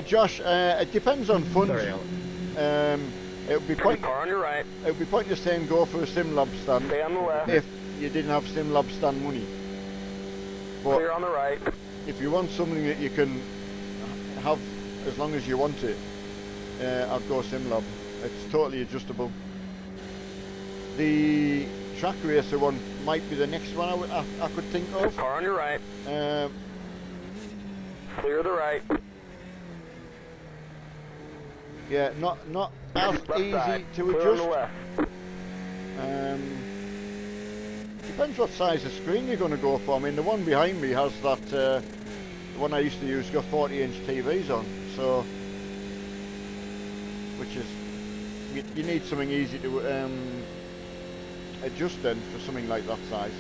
Josh. It depends on funds. Sorry, Alan. It would be point. Car on your right. It would be pointless saying go for a SimLab stand Stay on the left. if you didn't have SimLab stand money. But Clear on the right. if you want something that you can have as long as you want it, I'd go SimLab. It's totally adjustable. The track racer one might be the next one I could think of. Car on your right. Um, Clear the right. yeah, not as Left easy side. to Clear on the adjust. left. Depends what size of screen you're going to go for. I mean, the one behind me has that. The one I used to use got 40-inch TVs on, so which is you need something easy to adjust then for something like that size.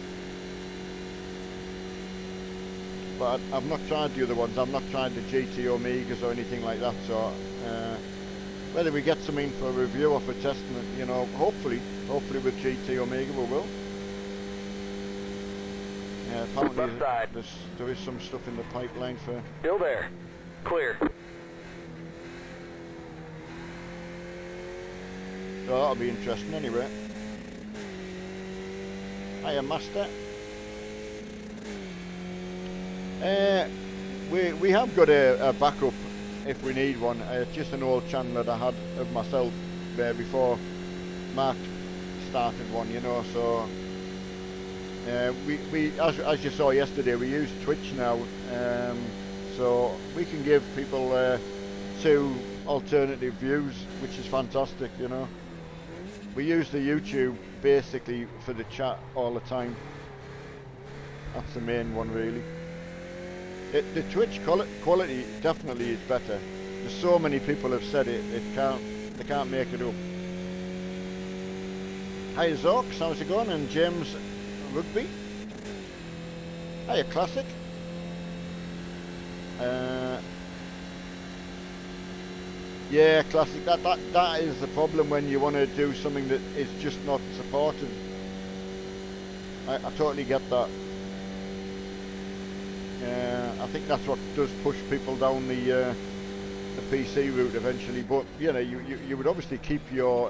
But I've not tried the other ones. I've not tried the GT Omegas or anything like that. So whether we get something for a review or for testament, you know, hopefully with GT Omega we will. Yeah, apparently Left side. there is some stuff in the pipeline for. Still there. Clear. So that'll be interesting anyway. Hiya, Master. We have got a backup if we need one. Just an old channel that I had of myself there before Mark started one, you know. So we as you saw yesterday, we use Twitch now, so we can give people 2 alternative views, which is fantastic, you know. We use the YouTube basically for the chat all the time. That's the main one, really. The Twitch quality definitely is better. There's so many people have said it. They can't make it up. Hiya Zorks, how's it going? And James Rugby. Hiya Classic. Yeah, Classic. That is the problem when you want to do something that is just not supported. I totally get that. I think that's what does push people down the PC route eventually. But you know, you would obviously keep your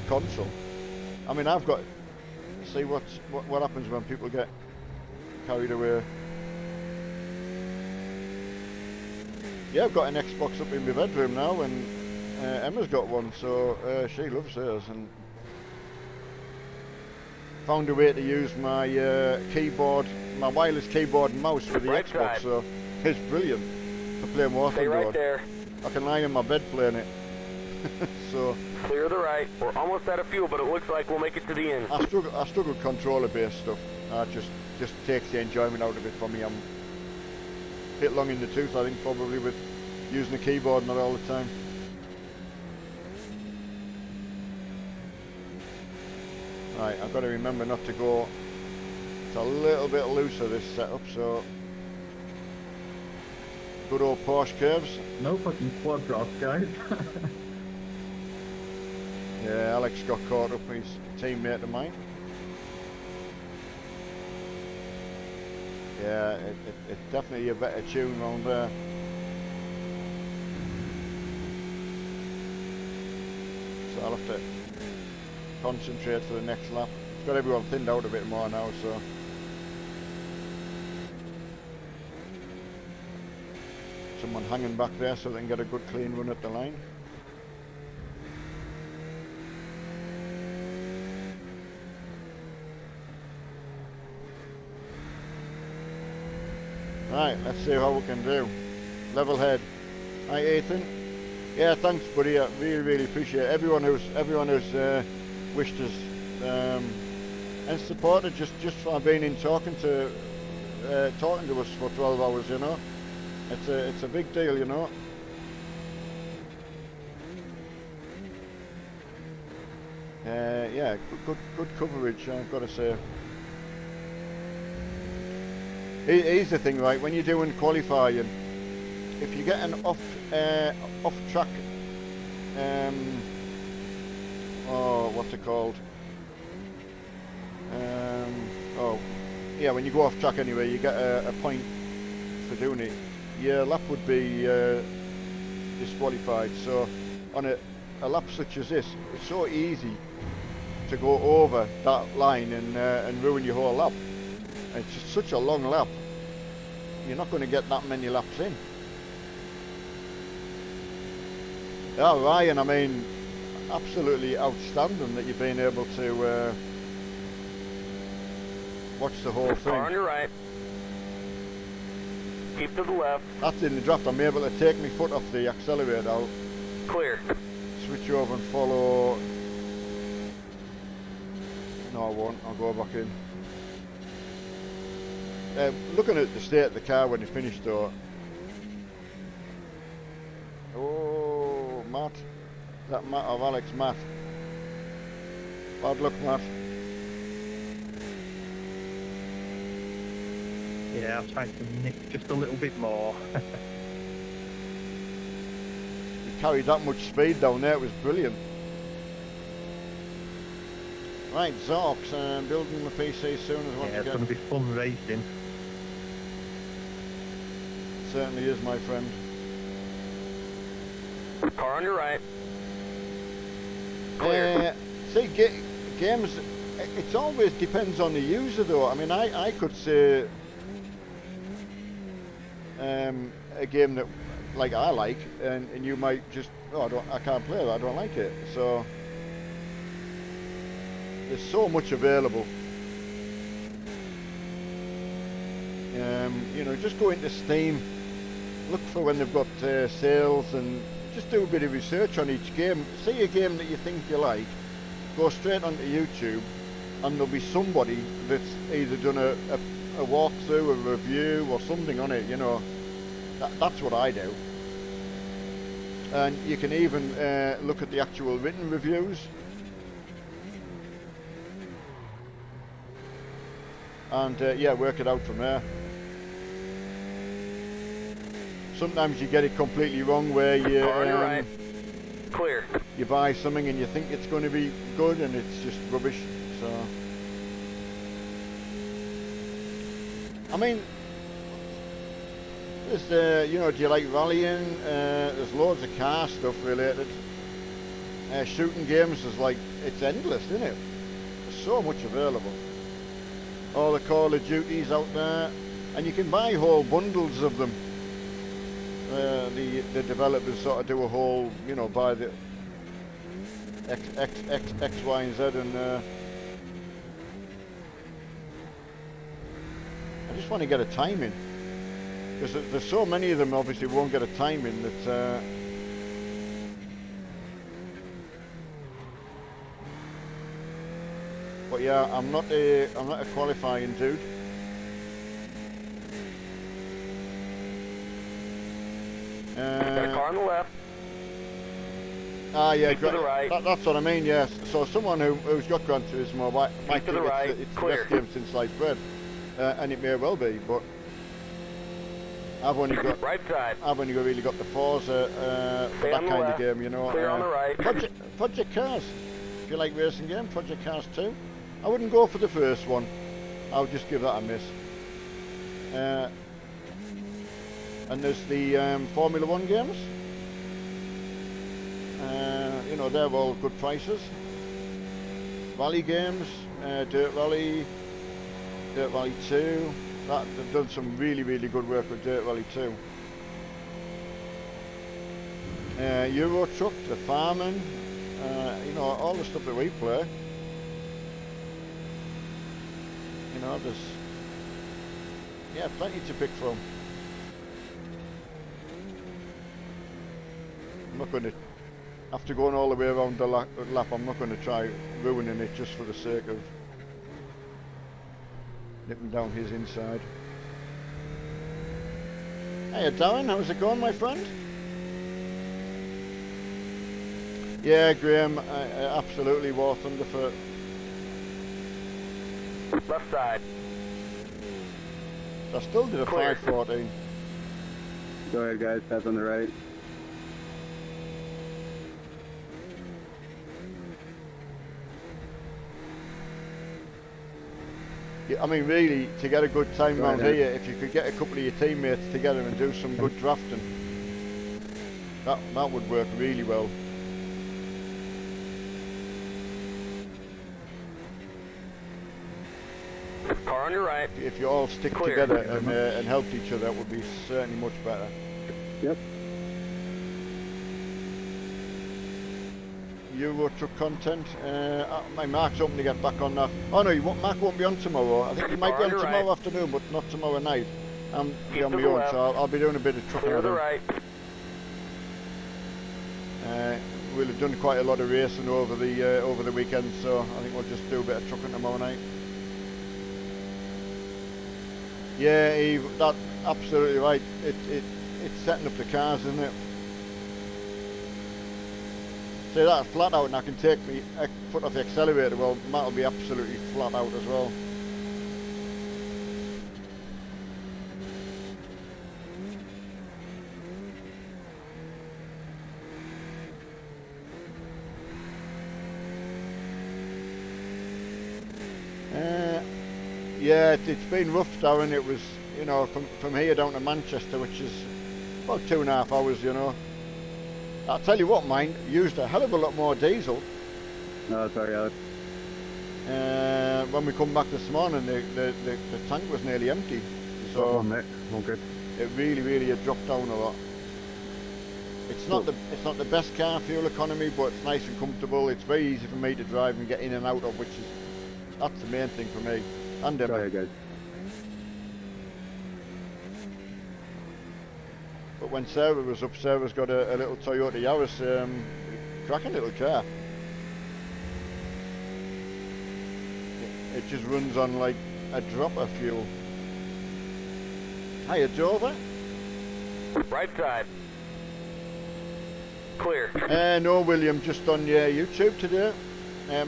console. I mean, I've got. See what happens when people get carried away. Yeah, I've got an Xbox up in my bedroom now, and Emma's got one, so she loves hers, and found a way to use my keyboard, my wireless keyboard and mouse with the Right Xbox, side. so it's brilliant for playing Stay Warzone. right there. I can lie in my bed playing it. So Clear the right. We're almost out of fuel, but it looks like we'll make it to the end. I struggle with controller-based stuff. Just takes the enjoyment out of it for me. I'm a bit long in the tooth, I think, probably with using the keyboard not all the time. Right, I've got to remember not to go. It's a little bit looser, this setup, so good old Porsche curves. No fucking quad drops, guys. Yeah, Alex got caught up with his teammate of mine. Yeah, it's definitely a better tune round there. So I'll have to concentrate for the next lap. It's got everyone thinned out a bit more now, so. Someone hanging back there so they can get a good clean run at the line. Right, let's see how we can do. Level head. Hi Ethan. Yeah, thanks buddy. I really appreciate it. Everyone who's wished us and supported just for being in talking to us for 12 hours, you know. It's a big deal, you know. Yeah, good coverage, I've got to say. Here's the thing, right? When you're doing qualifying, if you get an off track, oh, what's it called? Oh, yeah, when you go off track anyway, you get a point for doing it. Your lap would be disqualified. So on a lap such as this, it's so easy to go over that line and ruin your whole lap. It's just such a long lap. You're not going to get that many laps in. Yeah, Ryan, I mean, absolutely outstanding that you've been able to watch the whole thing. Car on your right. Keep to the left. That's in the draft. I'm able to take my foot off the accelerator. I'll Clear. switch over and follow. No, I won't. I'll go back in. Looking at the state of the car when you finish though. Oh, Matt. Is that Matt of Alex Matt? Bad luck, Matt. Yeah, I've tried to nick just a little bit more. You carried that much speed down there, it was brilliant. Right, Zorks, building the PC soon as once Yeah, it's again. going to be fun racing. Certainly is, my friend. Car on your right. See, games, it always depends on the user though. I mean, I could say a game that like I like, and you might just, oh, I can't play that, I don't like it. So there's so much available. You know, just go into Steam, look for when they've got sales, and just do a bit of research on each game. See a game that you think you like, go straight onto YouTube, and there'll be somebody that's either done a walkthrough, a review, or something on it. You know, that's what I do. And you can even look at the actual written reviews. And yeah, work it out from there. Sometimes you get it completely wrong where you Right. Clear. you buy something and you think it's going to be good and it's just rubbish. So I mean, there's you know, do you like rallying? There's loads of car stuff related. Shooting games is like, it's endless, isn't it? There's so much available. All the Call of Duties out there, and you can buy whole bundles of them. The developers sort of do a whole, you know, buy the X, Y, and Z, and I just want to get a time in, because there's so many of them. Obviously, won't get a time in that. But yeah, I'm not a qualifying dude. Got a car on the left. Ah, yeah, Keep to the right. that's what I mean. Yes. So someone who's got Gran Turismo might think to the right. it's the Clear. best game since sliced bread, and it may well be. But I've only got Right side. really got the Forza for Stay that on the kind of left. game, you know. Clear on the right. Project Cars. If you like racing game, Project Cars 2. I wouldn't go for the first one. I would just give that a miss. and there's the Formula One games. You know, they're all good prices. Rally games, Dirt Rally 2. They've done some really good work with Dirt Rally 2. Euro Truck, the Farming, you know, all the stuff that we play. You know, there's plenty to pick from. I'm not going to, after going all the way around the lap, I'm not going to try ruining it just for the sake of nipping down his inside. Hey Darren, how's it going, my friend? Yeah, Graham, absolutely War Thunderfoot. Left side. I still did a Clear. 514. Go ahead, guys. Pass on the right. Yeah, I mean, really, to get a good time Go round ahead. here, if you could get a couple of your teammates together and do some good drafting, that would work really well. Car on your right. If you all stick Clear. together and help each other, that would be certainly much better. Yep. Euro Truck content. My Mark's hoping to get back on that. Oh no, Mark won't be on tomorrow. I think he might be on Far to tomorrow right. afternoon, but not tomorrow night. I'm Keep on to my the own, left. so I'll be doing a bit of trucking. Clear with the him. right. We'll have done quite a lot of racing over the weekend, so I think we'll just do a bit of trucking tomorrow night. Yeah, Eve, that's absolutely right. It's setting up the cars, isn't it? Say that flat out and I can take my foot off the accelerator, well, Matt'll be absolutely flat out as well. Yeah, it's been rough, Darren. It was, you know, from here down to Manchester, which is about 2.5 hours, you know. I'll tell you what, mine used a hell of a lot more diesel. No, sorry, Alex. When we come back this morning, the tank was nearly empty. So Okay. it really had dropped down a lot. It's not the best car fuel economy, but it's nice and comfortable. It's very easy for me to drive and get in and out of, that's the main thing for me. And Go ahead, guys. But when Sarah was up, Sarah's got a little Toyota Yaris, cracking little car. It just runs on like a drop of fuel. Hiya, Dover. Right side. Clear. No, William, just on your YouTube today.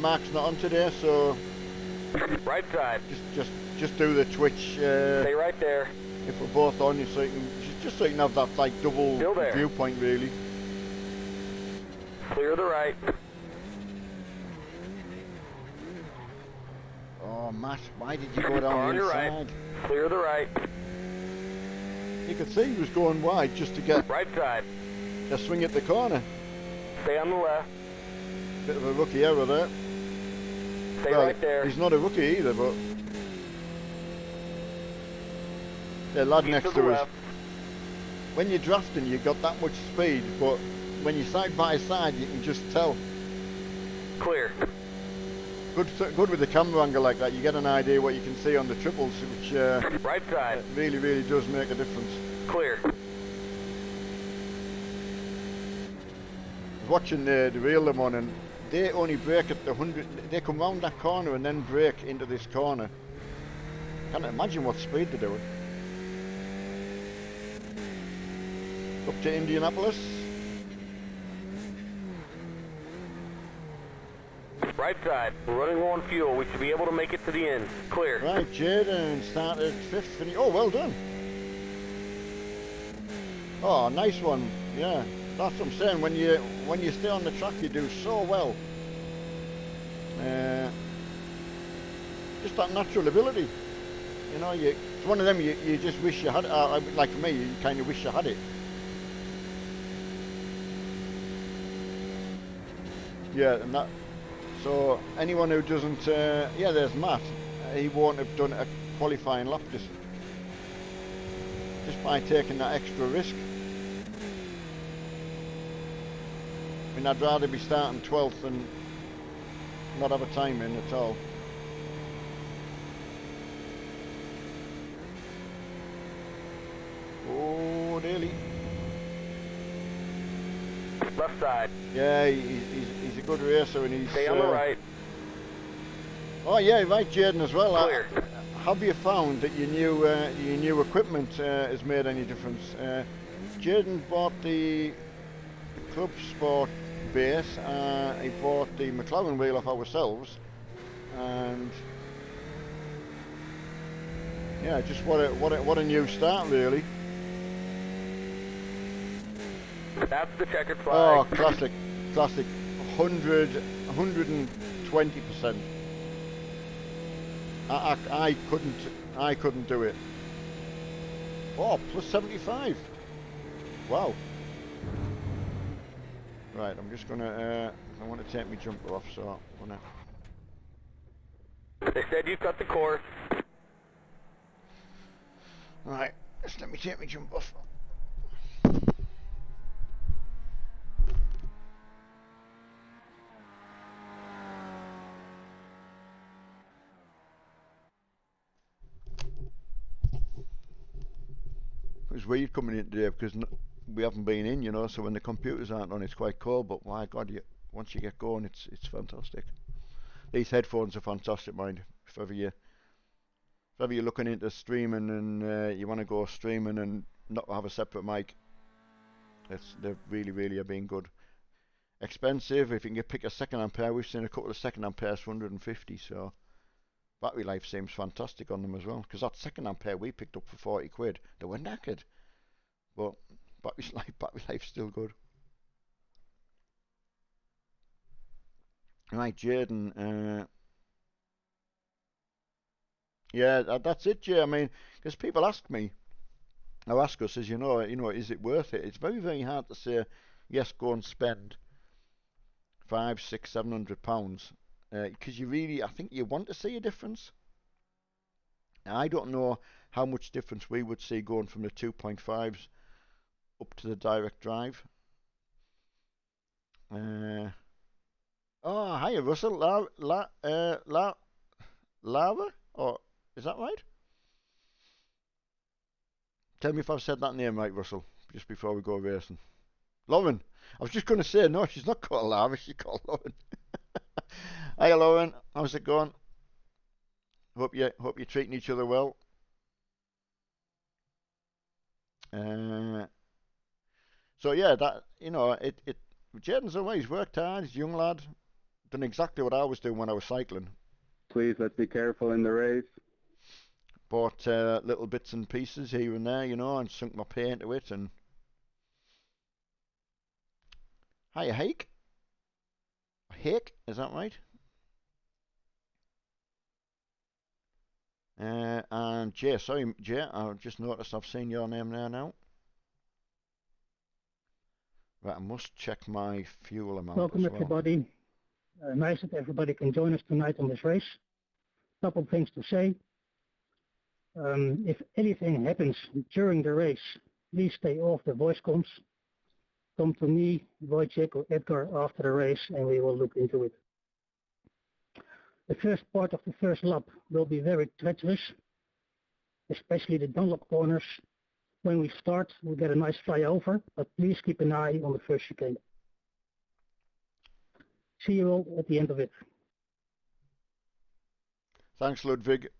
Mark's not on today, so Right side. just do the Twitch. Stay right there. If we're both on, so you can just so you can have that like double Still there. viewpoint, really. Clear the right. Oh, Matt, why did you go down Car on the your inside? right. Clear the right. You could see he was going wide just to get Right side. a swing at the corner. Stay on the left. Bit of a rookie error there. Stay Well, right there. he's not a rookie either, but the lad Keep next to the to us. left. When you're drafting, you got that much speed, but when you're side by side, you can just tell. Clear. Good with the camera angle like that. You get an idea what you can see on the triples, which Right side. really does make a difference. Clear. I was watching the reel them on, and they only brake at the 100. They come round that corner and then brake into this corner. Can't imagine what speed they're doing. Up to Indianapolis. Right side. We're running low on fuel. We should be able to make it to the end. Clear. Right, Jaden started 5th. Oh, well done. Oh, nice one. Yeah, that's what I'm saying. When you stay on the track, you do so well. Just that natural ability. You know, It's one of them you just wish you had. Like for me, you kind of wish you had it. Yeah, and that. So anyone who doesn't, yeah, there's Matt. He won't have done a qualifying lap just by taking that extra risk. I mean, I'd rather be starting 12th than not have a time in at all. Oh, Daly. Left side. Yeah, he's a good racer, and he's. Stay on the right. Oh yeah, right, Jaden as well. Clear. Have you found that your new equipment has made any difference? Jaden bought the Club Sport base. He bought the McLaren wheel off ourselves, and yeah, just what a new start, really. That's the checkered flag. Oh, classic, 120%. I couldn't do it. Oh, plus 75. Wow. Right, I'm just gonna. I want to take my jumper off, so I'm gonna. They said you cut the course. Right, just let me take my jumper off. It was weird coming in today because we haven't been in, you know. So when the computers aren't on, it's quite cold. But my God, once you get going, it's fantastic. These headphones are fantastic, mind. If ever you're looking into streaming and you want to go streaming and not have a separate mic, they really are being good. Expensive. If you can pick a second-hand pair, we've seen a couple of second-hand pairs for 150. So battery life seems fantastic on them as well. Because that second-hand pair we picked up for 40 quid, they were knackered. But battery life's still good. Right, Jaden. Yeah, that's it, Jay. I mean, because people ask me, or ask us, as you know, is it worth it? It's very hard to say, yes, go and spend £500, £600, £700, because you really, I think you want to see a difference. I don't know how much difference we would see going from the 2.5s up to the direct drive. Oh, hiya, Russell. Lava? Or is that right? Tell me if I've said that name right, Russell, just before we go racing. Lauren. I was just going to say, no, she's not called Lava, she's called Lauren. Hiya, Lauren. How's it going? Hope you're treating each other well. So yeah, that Jaden's always worked hard. He's a young lad. Done exactly what I was doing when I was cycling. Please, let's be careful in the race. Bought little bits and pieces here and there, and sunk my pay into it. And hiya, Hake. Hake, is that right? And Jay, sorry, Jay, I just noticed I've seen your name there now. Right, I must check my fuel amount. Welcome, as well. everybody. Nice that everybody can join us tonight on this race. Couple of things to say. If anything happens during the race, please stay off the voice comms. Come to me, Wojciech, or Edgar after the race, and we will look into it. The first part of the first lap will be very treacherous, especially the downlap corners. When we start, we'll get a nice flyover, but please keep an eye on the first chicane. See you all at the end of it. Thanks, Ludwig.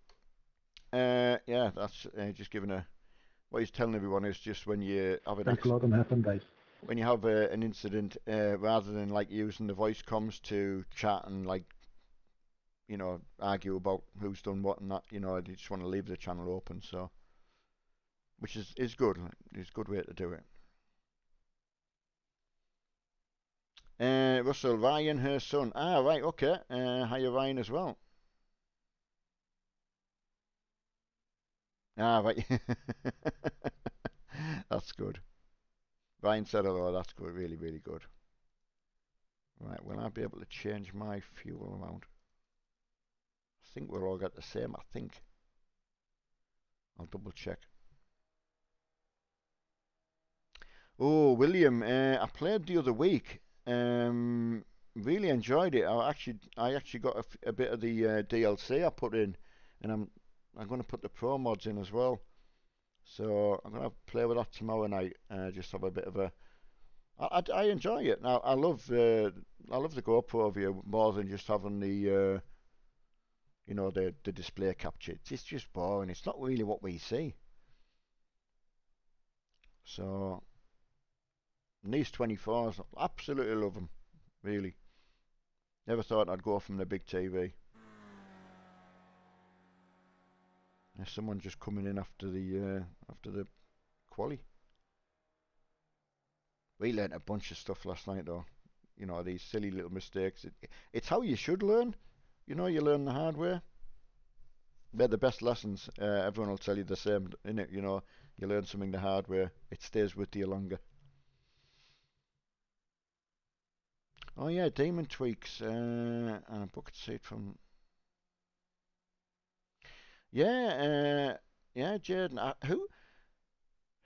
Yeah, that's just giving what he's telling everyone is just when you have an Thanks a lot and have fun, guys. When you have an incident, rather than like using the voice comms to chat and like, argue about who's done what and that, they just want to leave the channel open. So, which is good. It's a good way to do it. Russell, Ryan, her son. Ah, right, okay. Hiya, Ryan, as well. Ah, right. That's good. Ryan said hello. That's good. Really, really good. Right, will I be able to change my fuel amount? I think we'll all get the same, I think. I'll double check. Oh, William, I played the other week. Really enjoyed it. I actually got a bit of the DLC I put in, and I'm going to put the pro mods in as well. So I'm going to play with that tomorrow night. Just have a bit of a. I enjoy it. Now I love the GoPro view more than just having the you know the display capture. It's just boring. It's not really what we see. So these 24s, absolutely love them. Really. Never thought I'd go from the big TV. There's someone just coming in after the quali. We learnt a bunch of stuff last night though. You know, these silly little mistakes. It's how you should learn. You know, you learn the hard way. They're the best lessons. Everyone will tell you the same, innit? You know, you learn something the hard way. It stays with you longer. Oh yeah, Demon Tweaks and a bucket seat from. Yeah, yeah, Jaden.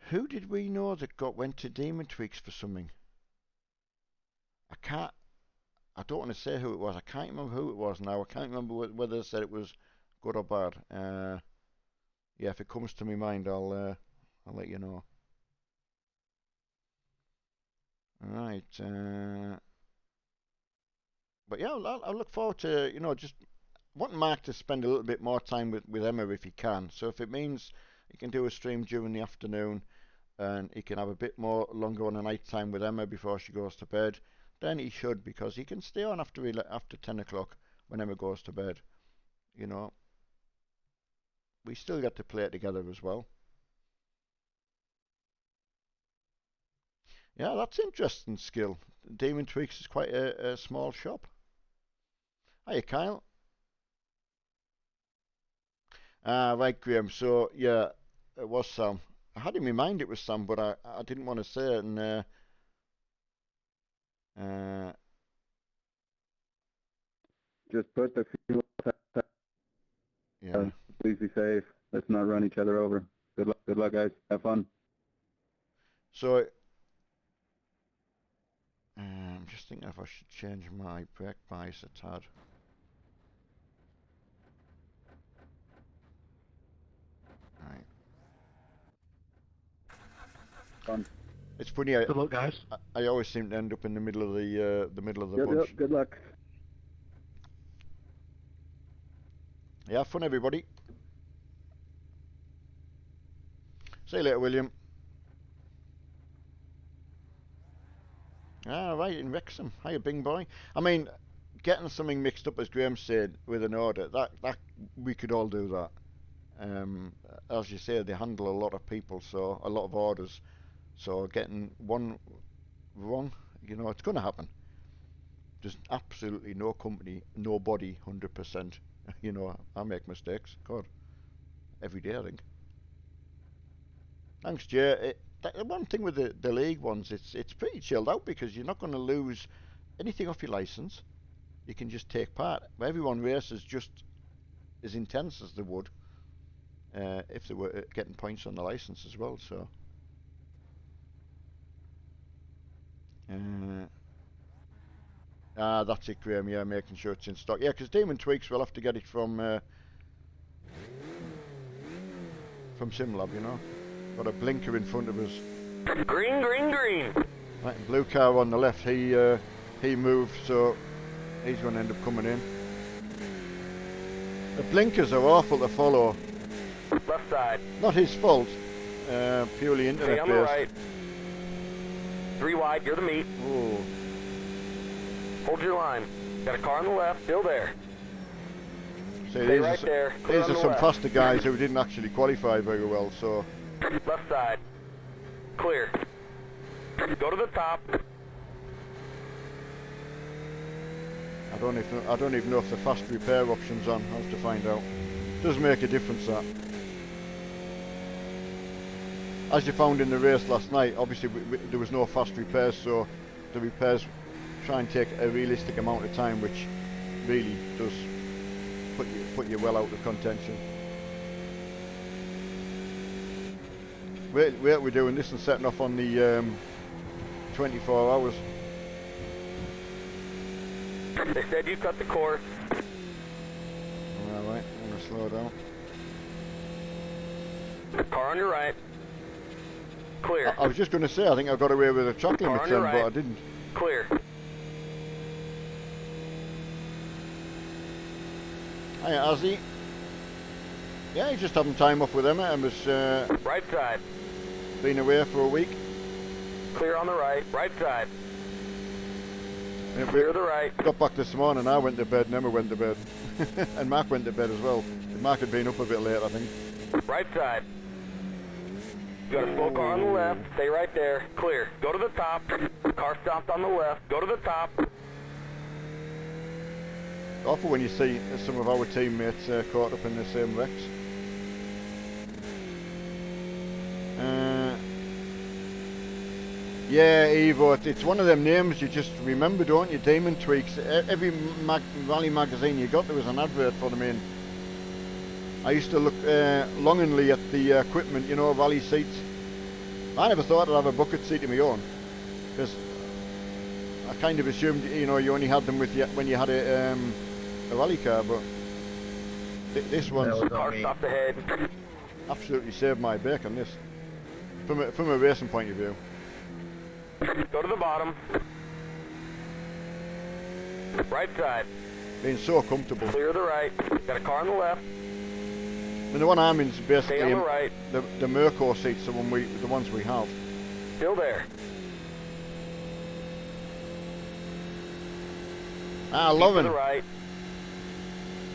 Who did we know that went to Demon Tweaks for something? I can't. I don't want to say who it was. I can't remember who it was now. I can't remember whether they said it was good or bad. Yeah, if it comes to my mind, I'll let you know. All right. But yeah, I'll look forward to just want Mark to spend a little bit more time with Emma if he can. So if it means he can do a stream during the afternoon and he can have a bit more longer on a night time with Emma before she goes to bed, then he should, because he can stay on after 10 o'clock when Emma goes to bed. You know, we still get to play it together as well. Yeah, that's interesting skill. Demon Tweaks is quite a small shop. Hiya, Kyle. Ah, right, Graham. So, yeah, it was Sam. I had in my mind it was Sam, but I didn't want to say it, and uh, Just put the fuel yeah. down. Please be safe. Let's not run each other over. Good luck, guys. Have fun. So, I'm just thinking if I should change my brake bias a tad. Right. Fun. It's funny. Good luck, guys. I always seem to end up in the middle of the middle of the Yep, bunch. yep. Good luck. Yeah, have fun, everybody. See you later, William. Ah, right, in Wrexham. Hiya, Bing boy. I mean, getting something mixed up, as Graham said, with an order, that we could all do that. As you say, they handle a lot of people, so a lot of orders. So getting one wrong, it's going to happen. There's absolutely no company, nobody, 100%. I make mistakes. God, every day I think. Thanks, Jay. The one thing with the league ones, it's pretty chilled out because you're not going to lose anything off your license. You can just take part. But everyone races just as intense as they would if they were getting points on the license as well. So, that's it, Graham. Yeah, making sure it's in stock. Yeah, because Demon Tweaks will have to get it from SimLab. Got a blinker in front of us. Green, green, green. Right, blue car on the left. He moved, so he's going to end up coming in. The blinkers are awful to follow. Left side. Not his fault. Purely internet Stay on the based. right. 3 wide, you're the meat. Oh. Hold your line. Got a car on the left, still there. See, Stay right there. Clear these on are the some left. faster guys who didn't actually qualify very well, so. Left side. Clear. Go to the top. I don't even know if the fast repair option's on. I'll have to find out. Does make a difference, that. as you found in the race last night, obviously there was no fast repairs, so the repairs try and take a realistic amount of time, which really does put you well out of contention. We're doing this and setting off on the 24 hours. They said you cut the course. Alright, I'm going to slow down. Car on your right. Clear. I was just going to say, I think I got away with a track limit on then, your right. but I didn't. Clear. Hiya, Azzy. Yeah, he's just having time off with Emma. Emma's Right side. been away for a week. Clear on the right. Right side. Yeah, Clear the right. got back this morning, I went to bed and Emma went to bed. And Mark went to bed as well. Mark had been up a bit late, I think. Right side. You got a slow car on the left. Stay right there. Clear. Go to the top. Car stopped on the left. Go to the top. Awful when you see some of our teammates caught up in the same wrecks. Yeah, Evo, it's one of them names you just remember, don't you? Demon Tweaks. Every rally magazine you got, there was an advert for them in. I used to look longingly at the equipment, you know, rally seats. I never thought I'd have a bucket seat of my own, because I kind of assumed, you know, you only had them with you when you had a rally car, but this one's Car stopped ahead. absolutely saved my bacon, this. From a racing point of view. Go to the bottom. Right side. Being so comfortable. Clear the right. Got a car on the left. And the one I'm in is basically Stay on the right. the Merco seats, the ones we have. Still there. Ah, Keep Lauren. to the right.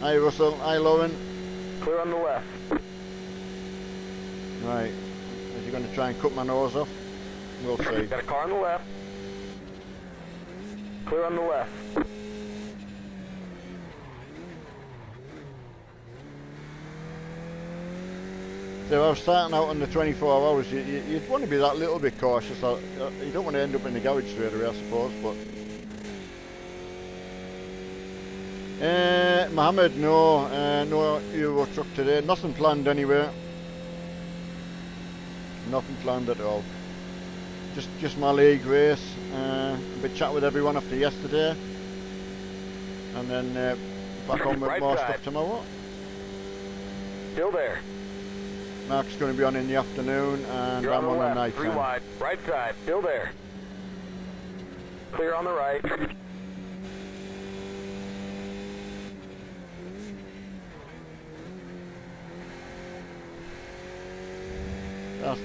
Hi Russell. Hi Lauren. Clear on the left. Right. Is he going to try and cut my nose off? We'll see. Got a car on the left. Clear on the left. So I was starting out on the 24 hours. You'd want to be that little bit cautious. You don't want to end up in the garage straight away, I suppose. But Mohammed, no Euro truck today. Nothing planned anyway. Nothing planned at all. Just my league race. A bit chat with everyone after yesterday, and then back on with Right more side. stuff tomorrow. Still there. Mark's going to be on in the afternoon, and You're I'm on the on left. at night 3 time. wide. Right side. Still there. Clear on the right.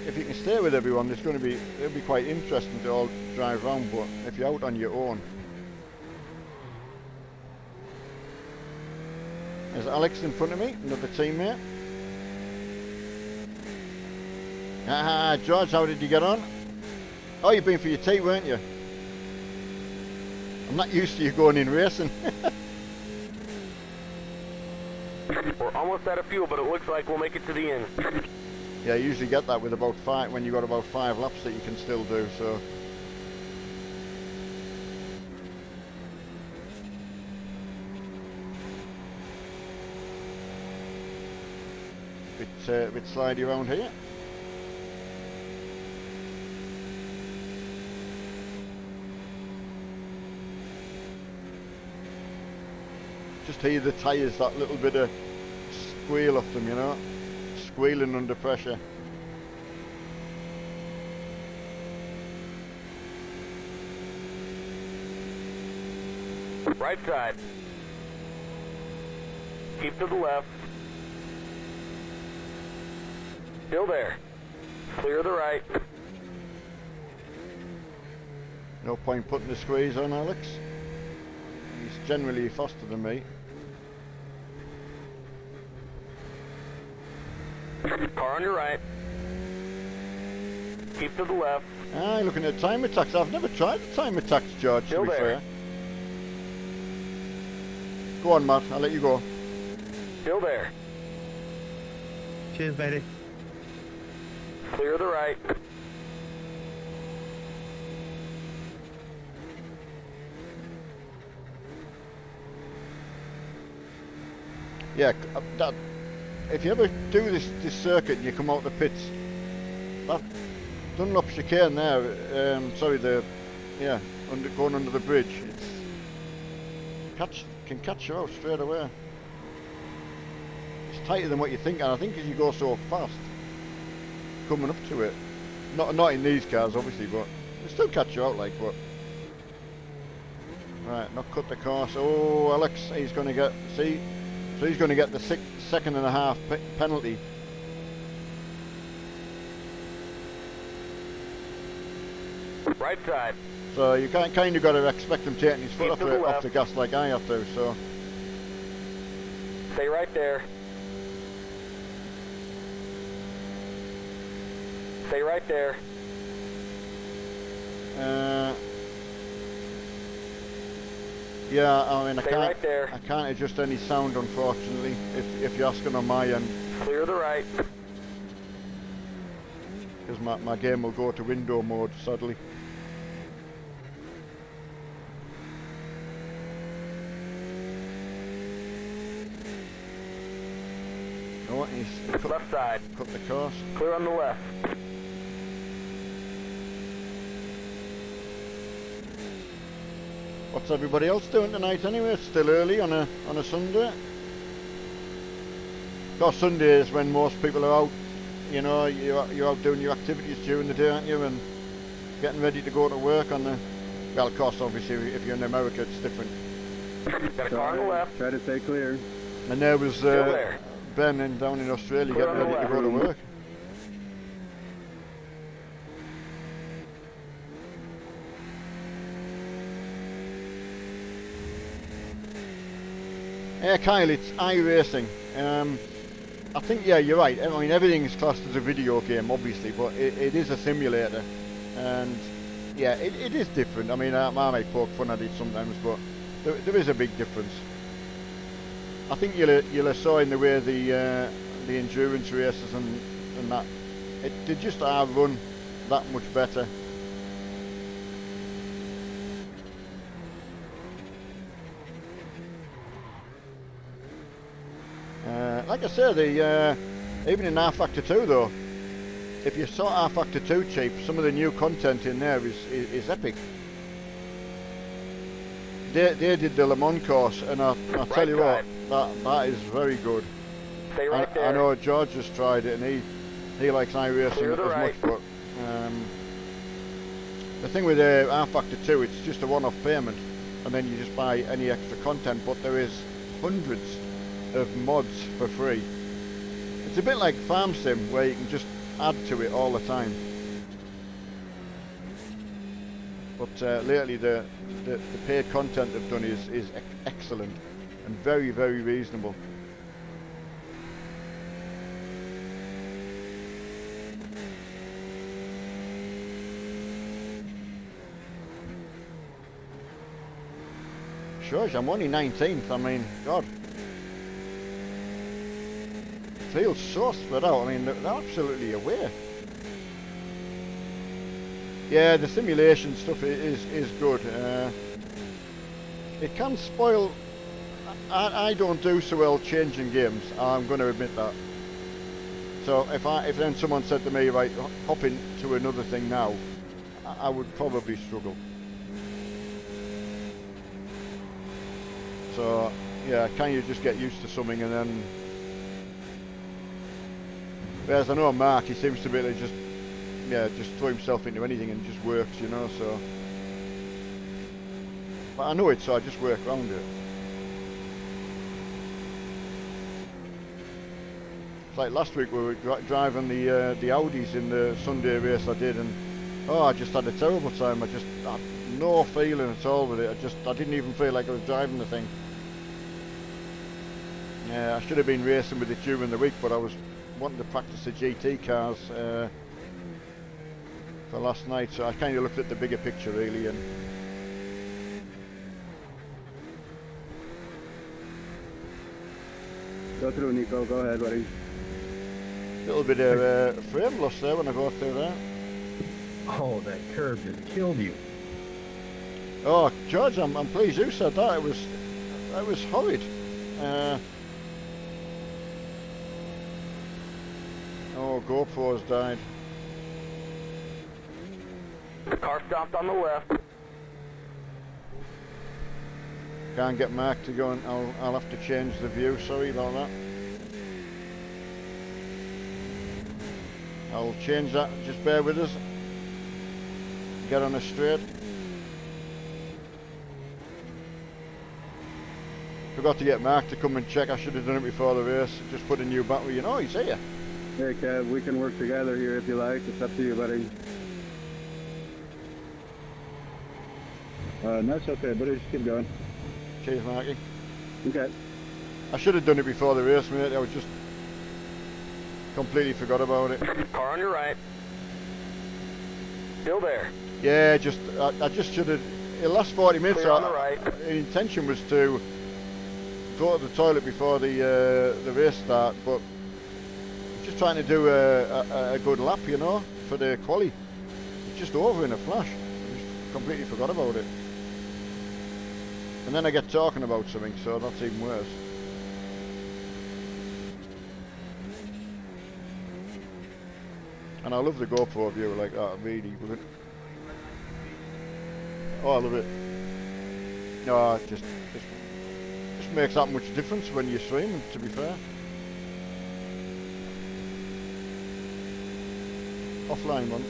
If you can stay with everyone, it'll be quite interesting to all drive around. But if you're out on your own, there's Alex in front of me, another teammate. George, how did you get on? Oh, you've been for your tea, weren't you? I'm not used to you going in racing. We're almost out of fuel, but it looks like we'll make it to the end. Yeah, you usually get that with about 5, when you've got about 5 laps that you can still do, so. Bit slidey around here. Just hear the tyres, that little bit of squeal off them, you know, squealing under pressure. Right side. Keep to the left. Still there. Clear the right. No point putting the squeeze on Alex. He's generally faster than me. Car on your right. Keep to the left. Ah, looking at time attacks. I've never tried the time attacks, George, Still to be there. fair. Go on, Matt. I'll let you go. Still there. Cheers, matey. Clear the right. Yeah, if you ever do this circuit and you come out the pits, that Dunlop chicane there, going under the bridge, can catch you out straight away. It's tighter than what you think, and I think because you go so fast coming up to it, not in these cars obviously, but it still catch you out like. But right, not cut the course. Oh, Alex, he's going to get so he's going to get the second and a half penalty. Right side. So you kind of got to expect him taking his foot off the gas like I have to. So stay right there. Stay right there. Yeah, I mean Stay right there. I can't adjust any sound unfortunately. If you're asking on my end. Clear the right. Because my game will go to window mode sadly. No, he's left side. Cut the course. Clear on the left. What's everybody else doing tonight anyway? It's still early on a Sunday. Of course, Sunday is when most people are out. You know, you're out doing your activities during the day, aren't you? And getting ready to go to work on the. Well, of course, obviously, if you're in America, it's different. Got a car on the left. Try to stay clear. And there was there. Ben down in Australia Clear getting ready to go to work. Yeah, Kyle, it's iRacing. I think, yeah, you're right. I mean, everything is classed as a video game, obviously, but it is a simulator. And, yeah, it is different. I mean, I might poke fun at it sometimes, but there is a big difference. I think you'll have saw in the way the endurance races and that, they just are run that much better. Like I said, even in R-Factor 2 though, if you saw R-Factor 2 cheap, some of the new content in there is epic. They did the Le Mans course, and I'll tell you what, that is very good. Stay right there. I know George has tried it, and he likes iRacing as much, but the thing with R-Factor 2, it's just a one-off payment, and then you just buy any extra content, but there is hundreds of mods for free. It's a bit like Farm Sim, where you can just add to it all the time. But lately the paid content they've done is excellent and very, very reasonable. Sure, I'm only 19th, I mean, God. Feels so spread out. I mean, they're absolutely aware. Yeah, the simulation stuff is good. It can spoil. I don't do so well changing games. I'm going to admit that. So if then someone said to me, right, hop into another thing now, I would probably struggle. So yeah, can you just get used to something and then? Whereas I know Mark, he seems to be able to just throw himself into anything and just works, you know, so. But I know it, so I just work around it. It's like last week we were driving the Audis in the Sunday race I did, and I just had a terrible time. I just had no feeling at all with it. I didn't even feel like I was driving the thing. Yeah, I should have been racing with it during the week, but I was wanting to practice the GT cars for last night, so I kind of looked at the bigger picture really. And go through, Nico. Go ahead, buddy. Little bit of frame loss there when I got through there. Oh, that curve just killed you. Oh, George, I'm pleased you said that. It was horrid. Oh, GoPro's died. The car stopped on the left. Can't get Mark to go, and I'll have to change the view. Sorry about that. I'll change that. Just bear with us. Get on a straight. Forgot to get Mark to come and check. I should have done it before the race. Just put a new battery in. Oh, he's here. Hey, Kev, we can work together here if you like. It's up to you, buddy. That's okay, buddy. Just keep going. Cheers, Marky. Okay. I should have done it before the race, mate. I was just completely forgot about it. Car on your right. Still there. Yeah, I just should have. The last 40 minutes, Clear on the right. the intention was to go to the toilet before the race start, but just trying to do a good lap, you know, for the quali. It's just over in a flash. I just completely forgot about it. And then I get talking about something, so that's even worse. And I love the GoPro view like that, really. Oh, I love it. No, it just makes that much difference when you're streaming, to be fair. Offline one.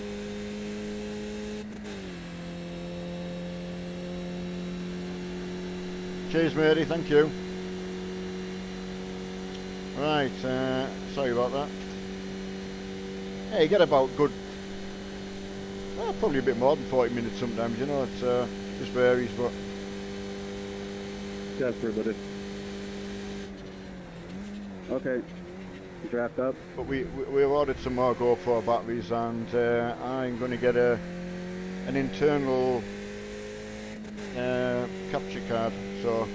Cheers, matey, thank you. Right, sorry about that. Yeah, you get about good, well, probably a bit more than 40 minutes sometimes, you know, it just varies, but... Just for a bit. Okay. It's wrapped up. But we ordered some more GoPro batteries, and I'm going to get an internal capture card, so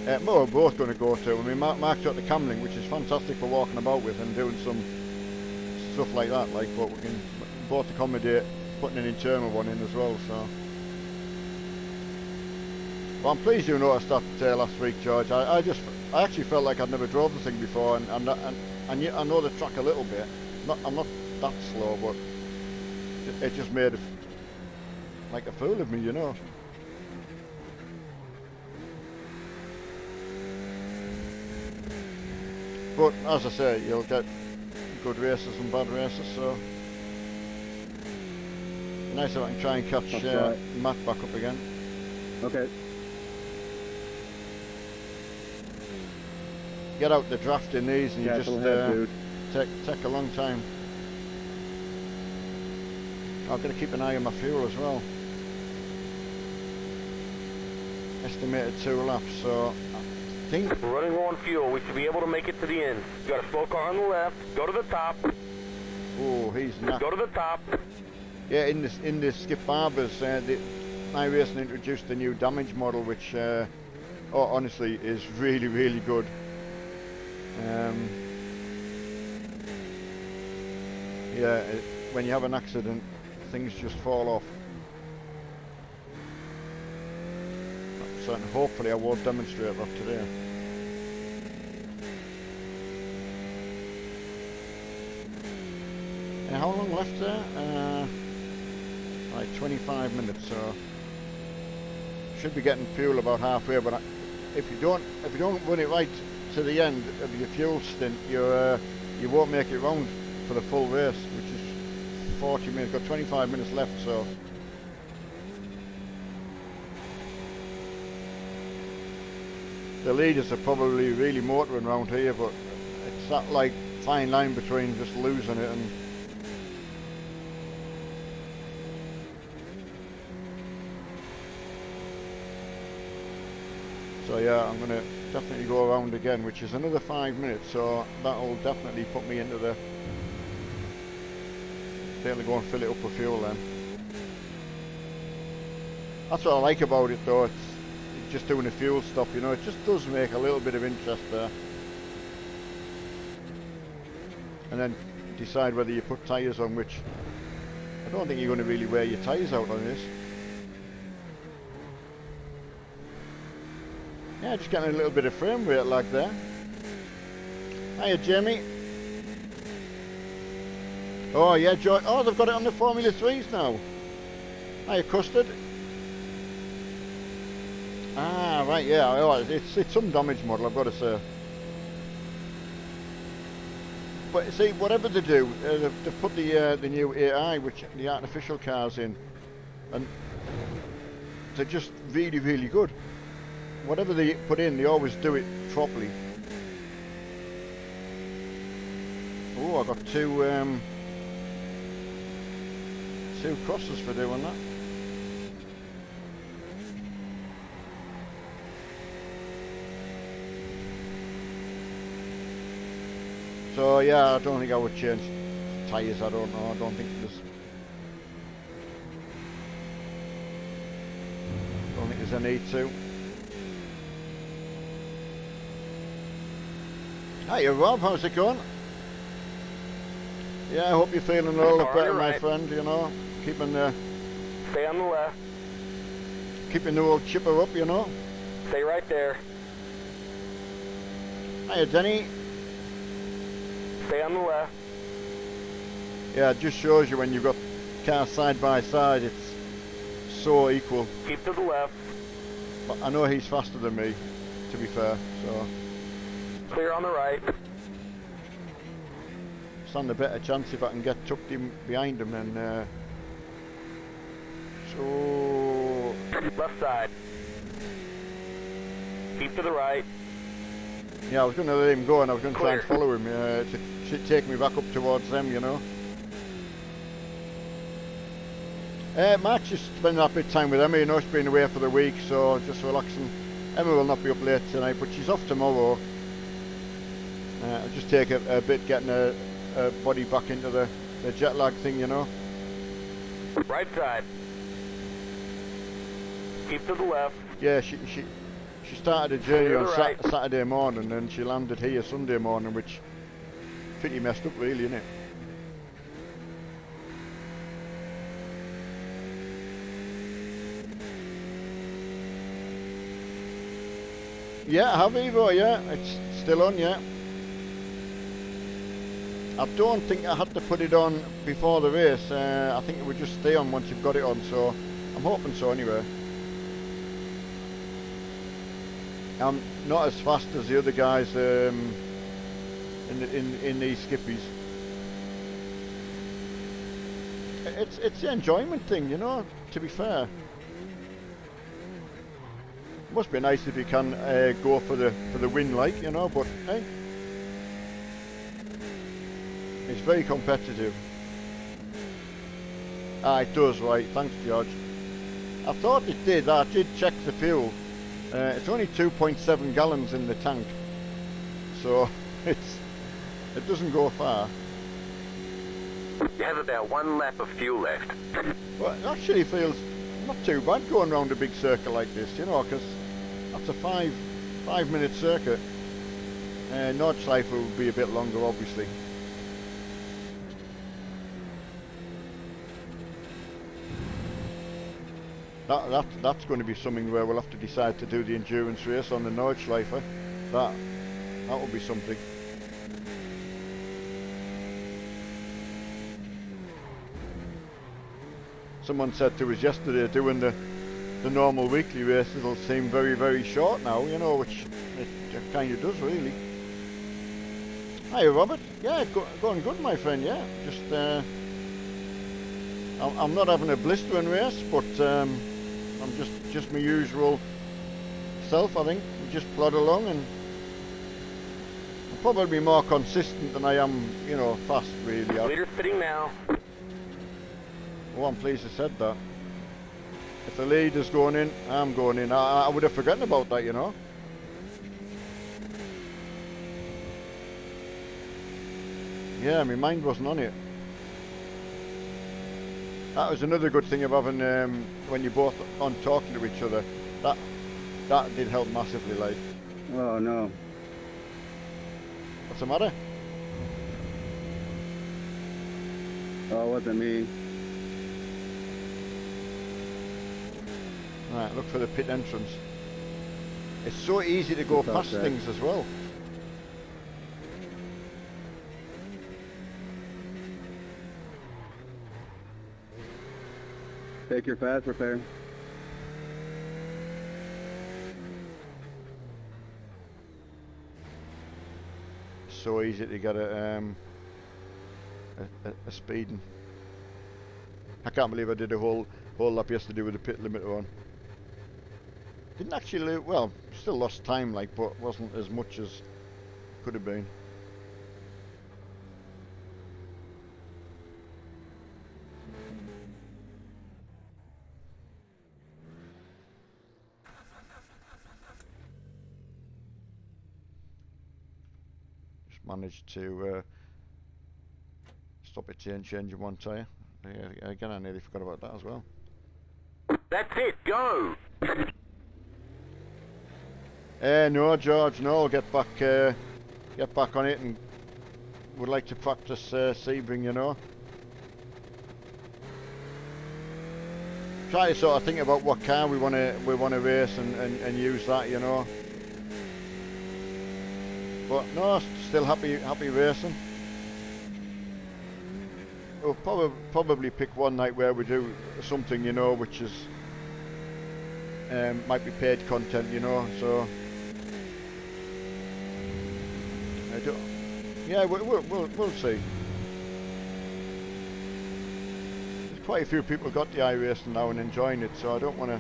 we're both going to go to. I mean, Mark's got the Camlink, which is fantastic for walking about with and doing some stuff like that, like, but we can both accommodate putting an internal one in as well, so. But I'm pleased you noticed that last week, George. I actually felt like I'd never drove the thing before, and I know the track a little bit. I'm not that slow, but it just made like a fool of me, you know. But as I say, you'll get good races and bad races, so nice if I can try and catch Matt back up again. Okay. Get out the draft in these, and you just take a long time. I've got to keep an eye on my fuel as well. Estimated 2 laps, so I think we're running low on fuel. We should be able to make it to the end. You got a slow car on the left. Go to the top. Oh, he's not. Go to the top. Yeah, in the Skip Barbers, iRacing introduced the new damage model, which honestly is really, really good. Yeah, when you have an accident, things just fall off. So hopefully I won't demonstrate that today. And how long left there? Like 25 minutes, so should be getting fuel about halfway. But if you don't run it right to the end of your fuel stint, you won't make it round for the full race, which is 40 minutes. Got 25 minutes left, so. The leaders are probably really motoring around here, but it's that like fine line between just losing it and so yeah, I'm going to definitely go around again, which is another 5 minutes, so that'll definitely put me into the be able to go and fill it up with fuel then. That's what I like about it though, it's just doing a fuel stop, you know, it just does make a little bit of interest there. and then decide whether you put tyres on, which I don't think you're going to really wear your tyres out on this. Yeah, just getting a little bit of frame rate lag there. Hiya, Jamie. Oh yeah, George. Oh, they've got it on the Formula 3s now. Hiya, Custard. Ah, right, yeah. Oh, it's some damage model, I've got to say. But see, whatever they do, they've put the new AI, which the artificial cars in, and they're just really, really good. Whatever they put in, they always do it properly. Oh, I got two crosses for doing that. So yeah, I don't think I would change tyres. I don't know. I don't think there's a need to. Hiya Rob, how's it going? Yeah, I hope you're feeling a little better, my friend. You know, keeping the Stay on the left. keeping the old chipper up. You know. Stay right there. Hiya Denny. Stay on the left. Yeah, it just shows you when you've got cars side by side, it's so equal. Keep to the left. But I know he's faster than me, to be fair, so Clear on the right. stand a better chance if I can get tucked in behind him. And so Left side. Keep to the right. yeah, I was going to let him go, and I was going to try and Clear. follow him to take me back up towards them, you know. Matt just spending that bit of time with Emma, you know, she's been away for the week, so just relaxing. Emma will not be up late tonight, but she's off tomorrow. I'll just take a bit getting her body back into the jet lag thing, you know. Right side. Keep to the left. Yeah, she started a journey Clear on to the right. Saturday morning, and she landed here Sunday morning, which pretty messed up really, isn't it? Yeah, I have Evo, yeah, it's still on, yeah. I don't think I had to put it on before the race. I think it would just stay on once you've got it on, so I'm hoping so anyway. I'm not as fast as the other guys in these skippies. It's the enjoyment thing, you know, to be fair. Must be nice if you can go for the win, like, you know, but hey, it's very competitive. Ah, it does, right, thanks George. I thought it did. I did check the fuel. It's only 2.7 gallons in the tank, so it doesn't go far. You have about 1 lap of fuel left. Well, it actually feels not too bad going around a big circle like this, you know, because that's a 5-minute circuit. Nordschleife will be a bit longer, obviously. That's going to be something where we'll have to decide to do the endurance race on the Nordschleife. That will be something. Someone said to us yesterday, doing the normal weekly races will seem very, very short now, you know, which it kind of does, really. Hi, Robert. Yeah, going good, my friend, yeah. Just, I'm not having a blistering race, but I'm just my usual self, I think. We just plod along, and I'm probably more consistent than I am, you know, fast, really. Leader fitting now. Oh, I'm pleased I said that. If the leader's going in, I'm going in. I would have forgotten about that, you know. Yeah, my mind wasn't on it. That was another good thing of having, when you're both on talking to each other. That did help massively, like. Oh no. What's the matter? Oh, it wasn't me. Right, look for the pit entrance. It's so easy to go Just past outside. things as well. Take your fast repair. So easy to get a speeding. I can't believe I did a whole lap yesterday with the pit limiter on. Didn't actually lose, well, still lost time like, but wasn't as much as could have been. Just managed to stop it changing one tyre. Yeah, again, I nearly forgot about that as well. That's it, go! No, George, no, get back on it, and would like to practice Sebring, you know. Try to sort of think about what car we want to race and use that, you know. But no, still happy racing. We'll probably pick one night where we do something, you know, which is might be paid content, you know. So I don't. Yeah, we'll see. There's quite a few people got the iRacing now and enjoying it, so I don't want to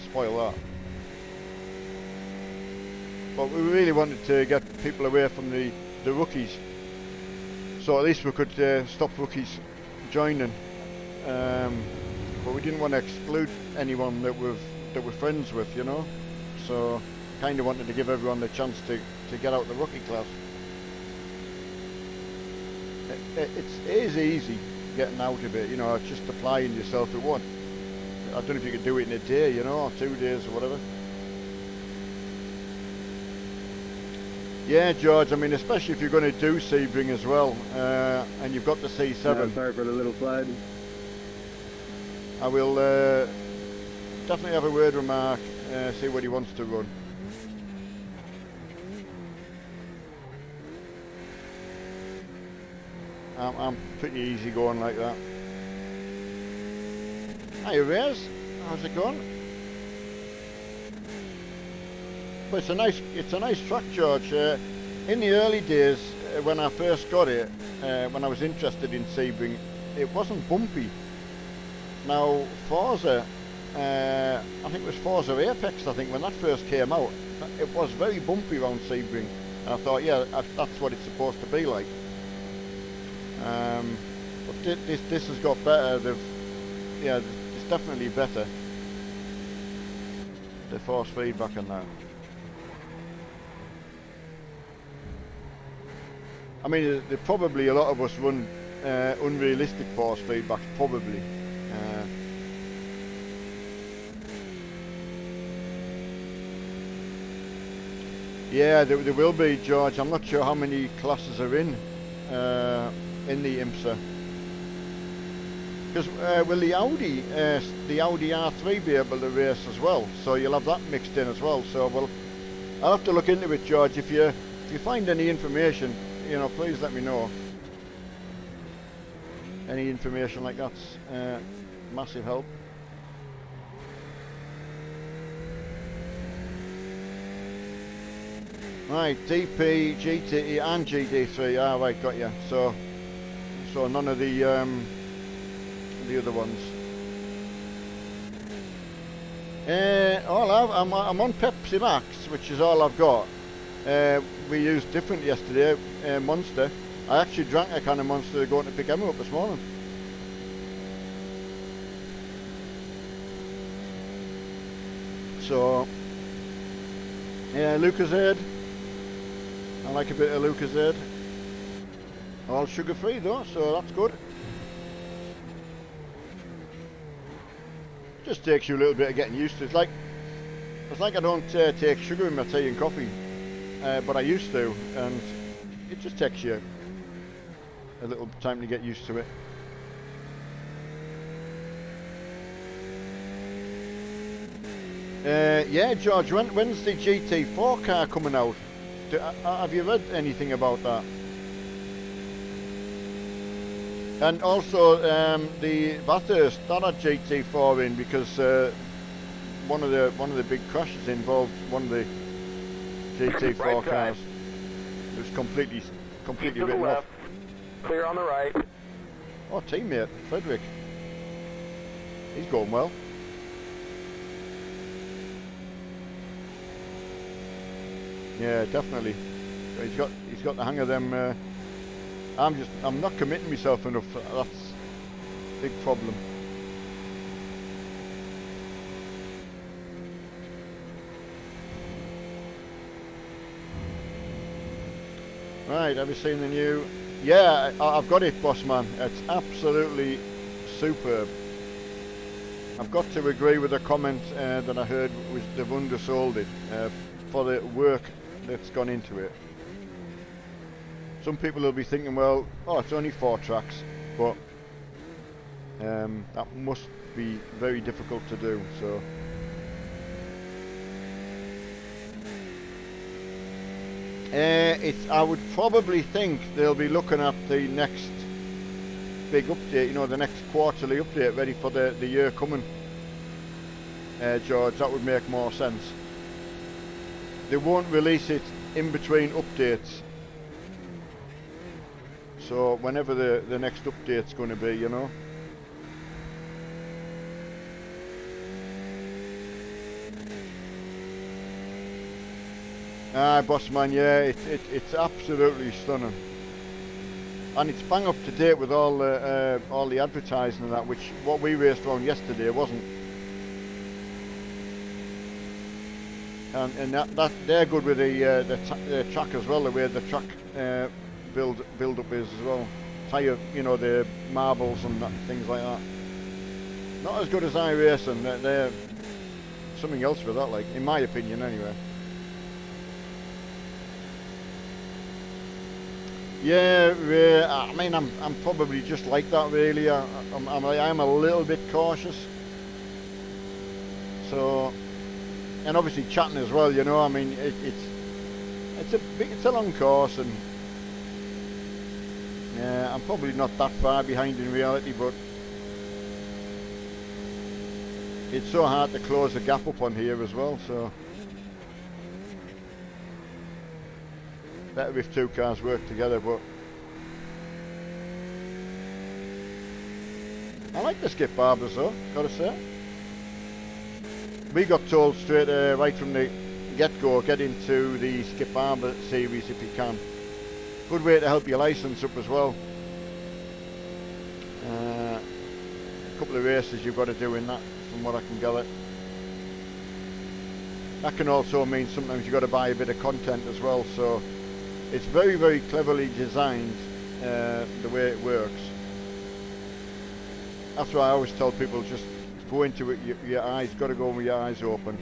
spoil that. But we really wanted to get people away from the rookies, so at least we could stop rookies joining. But we didn't want to exclude anyone that we're friends with, you know. So kind of wanted to give everyone the chance to get out the rookie class. It is easy getting out of it, you know. Just applying yourself. It won't. I don't know if you could do it in a day, you know, or 2 days or whatever. Yeah, George, I mean, especially if you're going to do Sebring as well, and you've got the C7. Yeah, sorry for the little slide. I will definitely have a word with Mark, see what he wants to run. I'm pretty easy going like that. Hi, Reyes. How's it going? But it's a nice track, George. In the early days, when I first got it, when I was interested in Sebring, it wasn't bumpy. Now Forza, I think it was Forza Apex, I think, when that first came out, it was very bumpy around Sebring, and I thought, yeah, that's what it's supposed to be like. But this has got better. Yeah, it's definitely better. The force feedback and that. I mean, probably a lot of us run unrealistic force feedbacks, probably. Yeah, there will be, George. I'm not sure how many classes are in the IMSA. Because will the Audi R3 be able to race as well? So you'll have that mixed in as well. So well, I'll have to look into it, George. If you find any information, you know, please let me know. Any information like that's massive help. Right, DP, GTE and GD3. Ah, right, got you. So none of the other ones. I'm on Pepsi Max, which is all I've got. We used different yesterday, Monster. I actually drank a can of Monster going to pick Emma up this morning. So, yeah, Lucozade. I like a bit of Lucozade. All sugar free though, so that's good. Just takes you a little bit of getting used to. It's like I don't take sugar in my tea and coffee, but I used to, and it just takes you a little time to get used to it. Yeah, George, when's the GT4 car coming out? Have you read anything about that? And also the Bathurst, that had GT4 in because one of the big crashes involved one of the GT4 Right cars. side. It was completely Keep to the written left. off. Clear on the right. Oh, teammate Frederick, he's going well. Yeah, definitely. He's got the hang of them. I'm not committing myself enough. That's a big problem. Right, have you seen the new? Yeah, I've got it, boss man. It's absolutely superb. I've got to agree with the comment that I heard was they've undersold it for the work that's gone into it. Some people will be thinking, well, oh, it's only 4 tracks, but that must be very difficult to do. So. I would probably think they'll be looking at the next big update, you know, the next quarterly update ready for the year coming. George, that would make more sense. They won't release it in between updates. So whenever the next update's going to be, you know. Boss man, yeah, it's absolutely stunning, and it's bang up to date with all the advertising and that, which what we raced around yesterday wasn't. And that they're good with the track as well, the way the track build up is as well. Tyre, you know, the marbles and things like that. Not as good as iRacing. They're something else with that, like, in my opinion, anyway. Yeah, I mean, I'm probably just like that, really. I'm a little bit cautious. So, and obviously chatting as well, you know. I mean, it's a long course, and yeah, I'm probably not that far behind in reality, but it's so hard to close the gap up on here as well. So. Better if 2 cars work together, but I like the skip Barbers though, gotta say. We got told straight right from the get-go, get into the Skip Barber series if you can. Good way to help your licence up as well. A couple of races you've got to do in that, from what I can gather. That can also mean sometimes you've got to buy a bit of content as well, so it's very, very cleverly designed, the way it works. That's why I always tell people, just go into it, your eyes, got to go with your eyes open.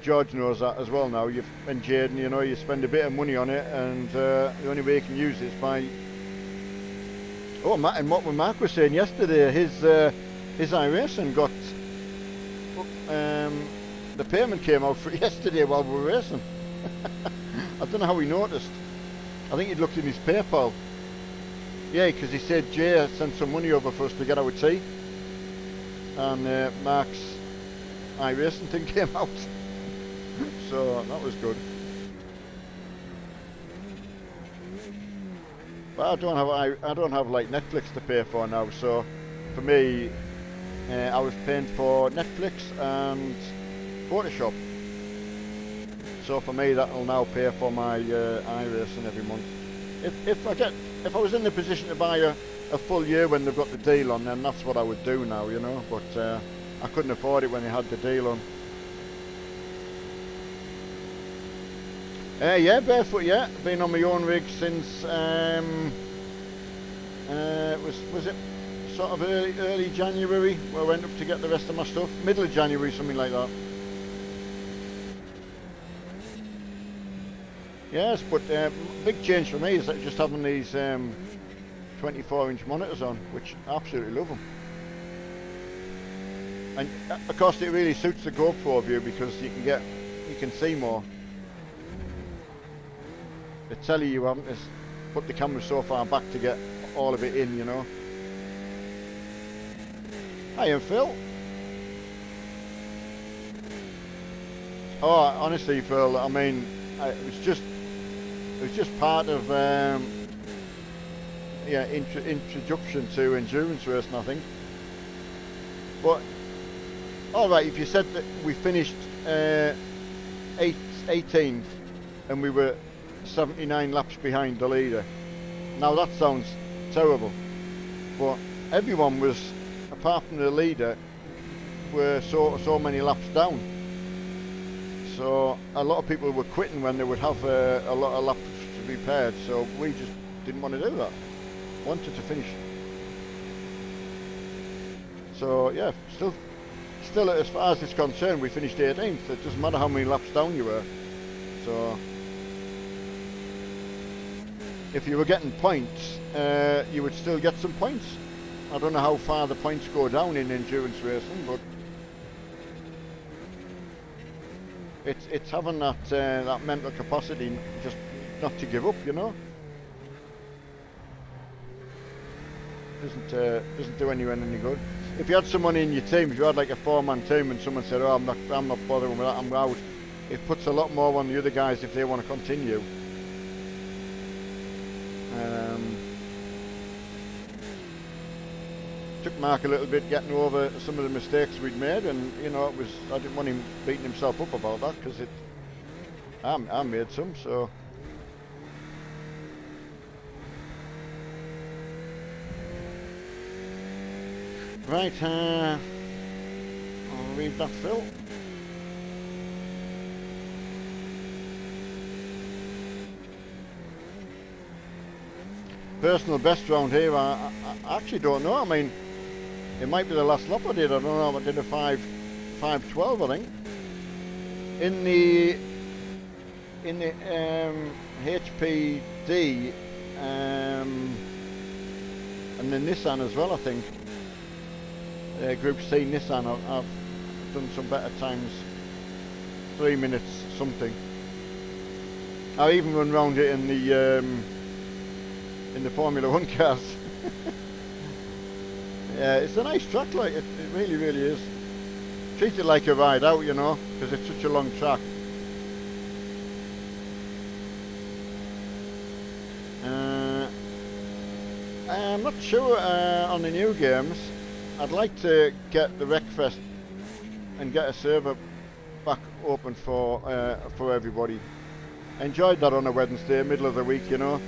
George knows that as well now, and Jaden, you know, you spend a bit of money on it, and the only way you can use it is by... Oh, and what Mark was saying yesterday, his iRacing got... the payment came out for yesterday while we were racing. I don't know how he noticed. I think he'd looked in his PayPal. Yeah, because he said Jay sent some money over for us to get our tea, and Mark's iRacing thing came out. So that was good. But I don't have like Netflix to pay for now. So for me, I was paying for Netflix and Photoshop. So for me, that'll now pay for my iRacing every month. If I was in the position to buy a full year when they've got the deal on, then that's what I would do now, you know. But I couldn't afford it when they had the deal on. Yeah, barefoot. Yeah, been on my own rig since was it sort of early January where I went up to get the rest of my stuff. Middle of January, something like that. Yes, but big change for me is that just having these 24-inch monitors on, which I absolutely love them. And of course, it really suits the GoPro view because you can see more. The telly you haven't is put the camera so far back to get all of it in, you know. Hi, Phil. Oh, honestly, Phil, I mean, it was just part of yeah, introduction to endurance racing, I think. But all right, if you said that we finished 18th and we were 79 laps behind the leader, now that sounds terrible. But everyone was, apart from the leader, were so many laps down. So a lot of people were quitting when they would have a lot of laps to be paired. So we just didn't want to do that. Wanted to finish. So yeah, still as far as it's concerned, we finished 18th. It doesn't matter how many laps down you were. So if you were getting points, you would still get some points. I don't know how far the points go down in endurance racing, but it's having that mental capacity just not to give up, you know. Doesn't do anyone any good. If you had someone in your team, if you had like a 4-man team, and someone said, "Oh, I'm not bothering with that, I'm out," it puts a lot more on the other guys if they want to continue. Took Mark a little bit getting over some of the mistakes we'd made, and you know, I didn't want him beating himself up about that because I made some, so. Right, I'll read that, Phil. Personal best round here, I actually don't know. I mean, it might be the last lap I did. I don't know. I did a 5:12, I think. In the HPD and the Nissan as well, I think. Group C Nissan, I've done some better times. 3 minutes something. I even run round it in the Formula 1 cars. Yeah, it's a nice track, like it really is. Treat it like a ride out, you know, because it's such a long track. I'm not sure on the new games. I'd like to get the Wreckfest and get a server back open for everybody. I enjoyed that on a Wednesday, middle of the week, you know.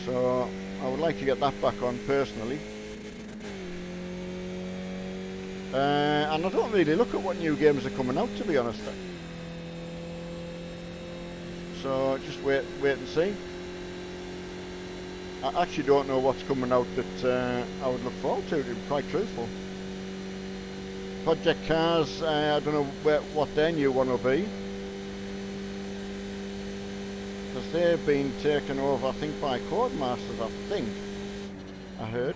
So I would like to get that back on personally. And I don't really look at what new games are coming out, to be honest. So just wait and see. I actually don't know what's coming out that I would look forward to be quite truthful. Project Cars, I don't know what their new one will be. Because they've been taken over, I think, by Codemasters, I think. I heard.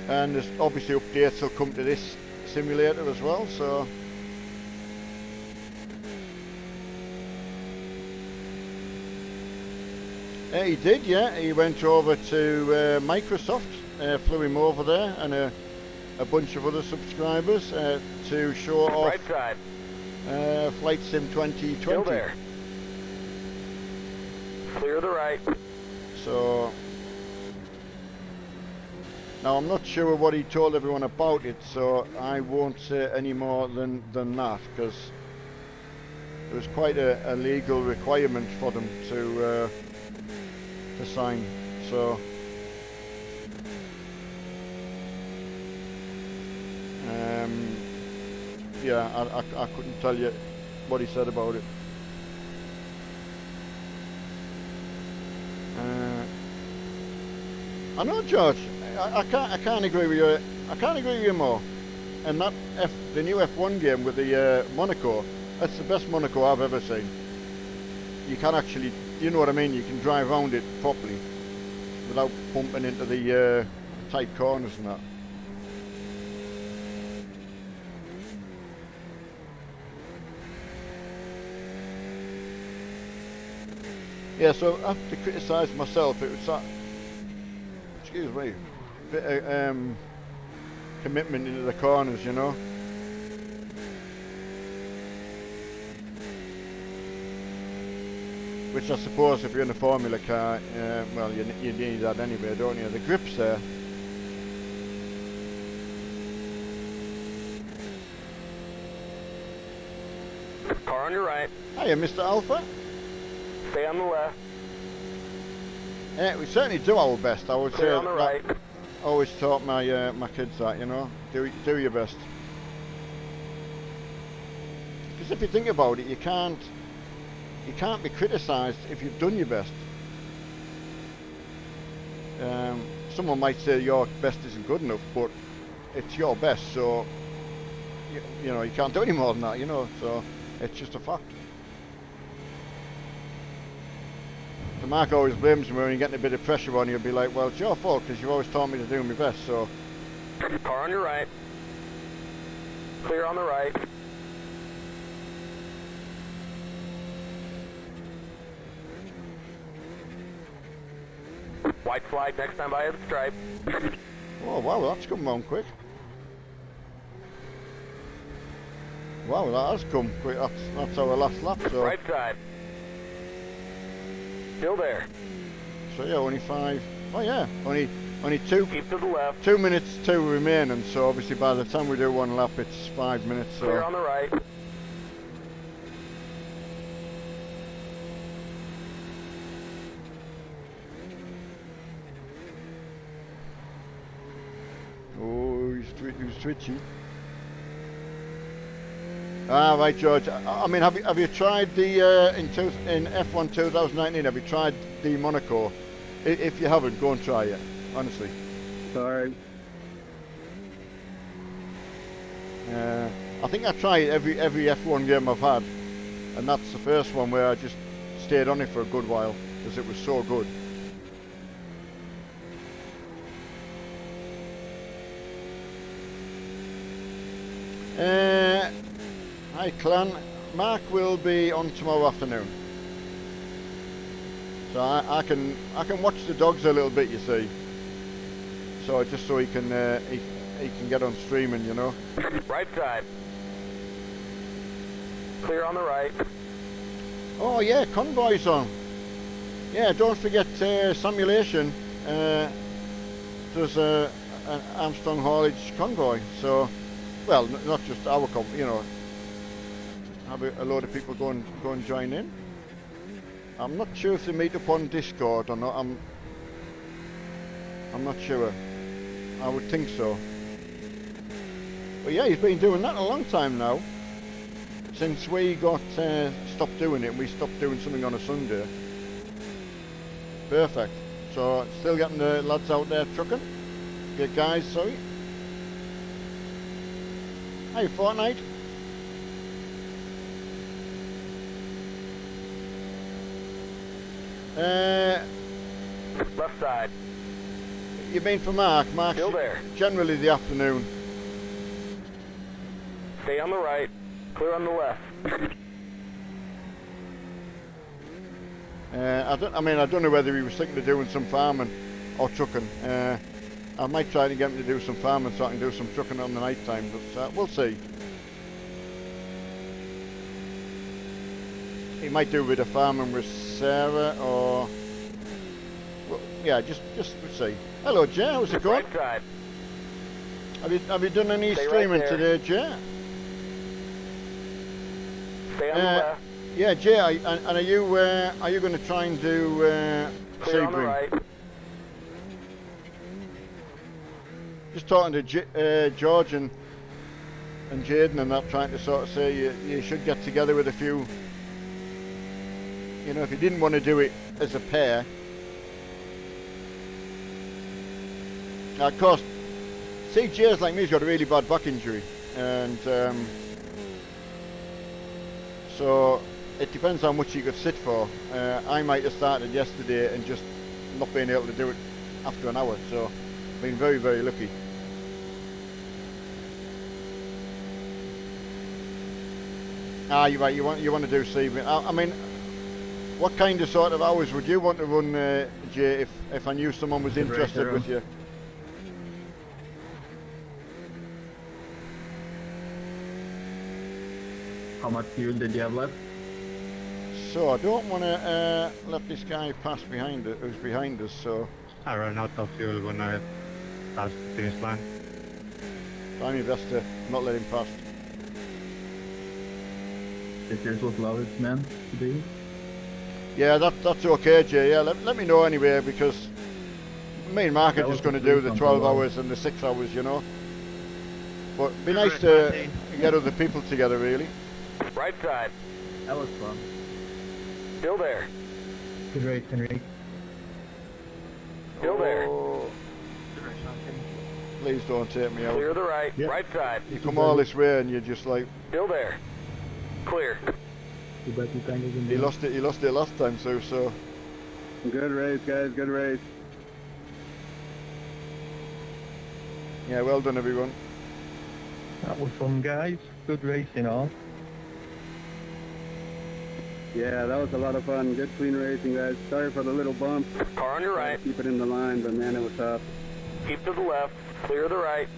And there's obviously updates will come to this simulator as well, so. He did, yeah. He went over to Microsoft, flew him over there, and a bunch of other subscribers to show off Right side. Flight Sim 2020. Still there. Clear the right. So now I'm not sure what he told everyone about it, so I won't say any more than that, because it was quite a legal requirement for them to sign. So yeah, I couldn't tell you what he said about it. I know, George. I can't agree with you I can't agree with you more. And that the new F1 game with the Monaco, that's the best Monaco I've ever seen. You can actually, you know what I mean, you can drive around it properly without bumping into the tight corners and that. Yeah, so I have to criticise myself. It was that, excuse me, bit of commitment into the corners, you know. Which I suppose if you're in a Formula car, well, you need that anyway, don't you? The grip's there. Car on your right. Hiya, Mr. Alpha. Stay on the left. Yeah, we certainly do our best. I would say Clear on the that. right. I always taught my my kids that, you know, do your best. Because if you think about it, you can't be criticised if you've done your best. Someone might say your best isn't good enough, but it's your best, so you know you can't do any more than that, you know. So it's just a fact. So Mark always blames me when you're getting a bit of pressure on you. He'll be like, well, it's your fault because you've always taught me to do my best. So Car on your right. Clear on the right. White flag next time by the stripe. oh wow, that's come on quick. Wow, that has come quick. That's our last lap. So Right side. Still there. so yeah, only 5. Oh yeah, only 2. Keep to the left. 2 minutes 2 remaining. So obviously by the time we do one lap, it's 5 minutes. So Clear on the right. oh, he's twitchy. Ah, right, George. I mean, have you tried the in F1 2019? Have you tried the Monaco? If you haven't, go and try it. Honestly. Sorry. I think I tried every F1 game I've had, and that's the first one where I just stayed on it for a good while because it was so good. Hi clan, Mark will be on tomorrow afternoon, so I can watch the dogs a little bit, you see. So just so he can get on streaming, you know. Right side. Clear on the right. Oh yeah, convoy's on. Yeah, don't forget Simulation. There's an Armstrong haulage convoy. So, well, not just our convoy, you know. Have a load of people go and join in. I'm not sure if they meet up on Discord or not. I'm not sure. I would think so. But yeah, he's been doing that a long time now. Since we got stopped doing it, and we stopped doing something on a Sunday. Perfect. So still getting the lads out there trucking. Good guys, sorry. Hey, Fortnite. Left side. You mean for Mark? Mark's Still there. generally the afternoon. Stay on the right. Clear on the left. I don't know whether he was thinking of doing some farming or trucking. I might try to get him to do some farming so I can do some trucking on the night time, but we'll see. He might do a bit of farming with Sarah, or well, yeah, just we'll see. Hello, Jay. How's it going? Right side. Have you done any Stay right streaming there. today, Jay? Stay on the left. Yeah, Jay. And are you going to try and do Clear on the Sebring? right. Just talking to George and Jaden and that, trying to sort of say you should get together with a few. You know, if you didn't want to do it as a pair. Now, of course, See, Jay's like me, he's got a really bad back injury, and so it depends how much he could sit for. I might have started yesterday and just not being able to do it after an hour, so been very, very lucky. Ah, you're right. You want to do evening. I mean, what kind of sort of hours would you want to run, Jay? If I knew someone was interested with you. How much fuel did you have left? So I don't want to let this guy pass behind it, who's behind us. So I ran out of fuel when I passed the finish line. try my best to not let him pass. If yours was lowest, man, today? Yeah, that's okay, Jay. Yeah, let me know anyway, because me and Mark are That just was going to the do the 12 low. hours and the 6 hours, you know. But it'd be nice to get other people together, really. Right side. That was fun. Still there. Good race, Henry. Still there. Oh, please don't take me out. Clear the right. Yep. Right side. You come all this way and you're just like, Still there. Clear. Too bad you tangled in he there. lost it last time, so. Good race, guys. Good race. Yeah, well done, everyone. That was fun, guys. Good racing, all. Yeah, that was a lot of fun. Good clean racing, guys. Sorry for the little bump. Car on your right. Keep it in the line, but man, it was tough. Keep to the left. Clear the right.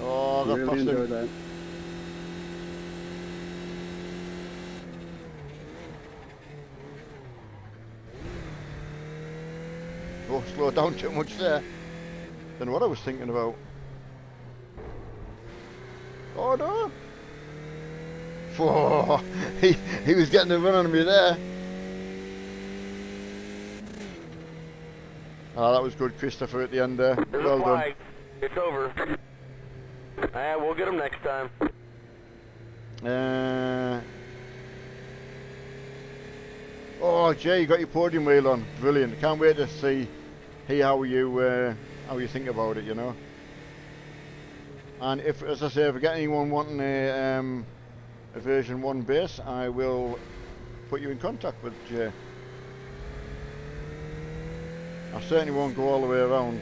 Oh, I got Really past enjoyed him. that. Oh, slow down too much there. Than what I was thinking about. Oh no! Oh, he was getting the run on me there. Oh, that was good, Christopher, at the end there. There's Well a done. flag. It's over. We'll get them next time. Oh, Jay, you got your podium wheel on. Brilliant. Can't wait to hear how you think about it, you know. And if, as I say, if I get anyone wanting a version 1 base, I will put you in contact with Jay. I certainly won't go all the way around.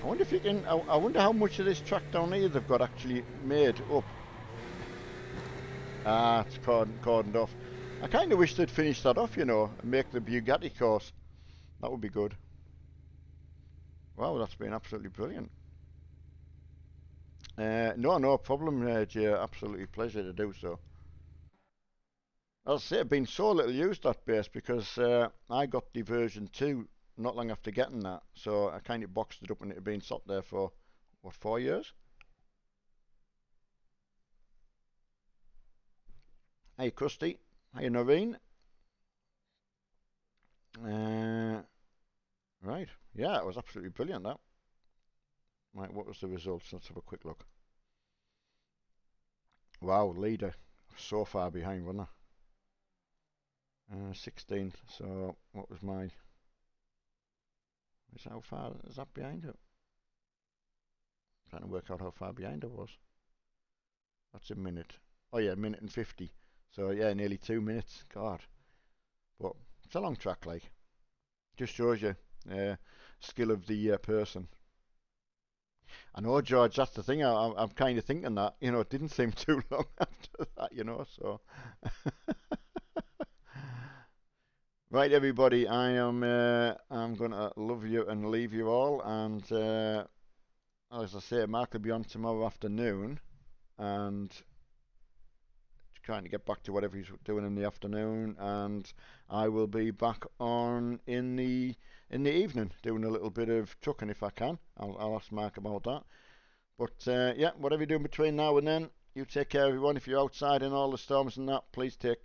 I wonder if you can. I wonder how much of this track down here they've got actually made up. Ah, it's cordoned off. I kind of wish they'd finish that off, you know, and make the Bugatti course. That would be good. Wow, that's been absolutely brilliant. No problem, Jay. Absolutely pleasure to do so. I'll say it's been so little used, that base, because I got the version 2 not long after getting that, so I kind of boxed it up and it had been sat there for, what, 4 years? Hey, Krusty. Hey, Noreen. Right. Yeah, it was absolutely brilliant, that. Right, what was the results? Let's have a quick look. Wow, leader. So far behind, wasn't I? 16th. So, what was my... How far is that behind it? Trying to work out how far behind I was. That's a minute. Oh yeah, a minute and 50. So yeah, nearly 2 minutes. God. But it's a long track, like. Just shows you skill of the person. I know, George, that's the thing. I'm kind of thinking that, you know, it didn't seem too long after that, you know, so. Right, everybody, I'm gonna love you and leave you all, and as I say, Mark will be on tomorrow afternoon, and trying to get back to whatever he's doing in the afternoon, and I will be back on in the evening doing a little bit of trucking if I can. I'll ask Mark about that. But yeah, whatever you're doing between now and then, you take care, everyone. If you're outside in all the storms and that, please take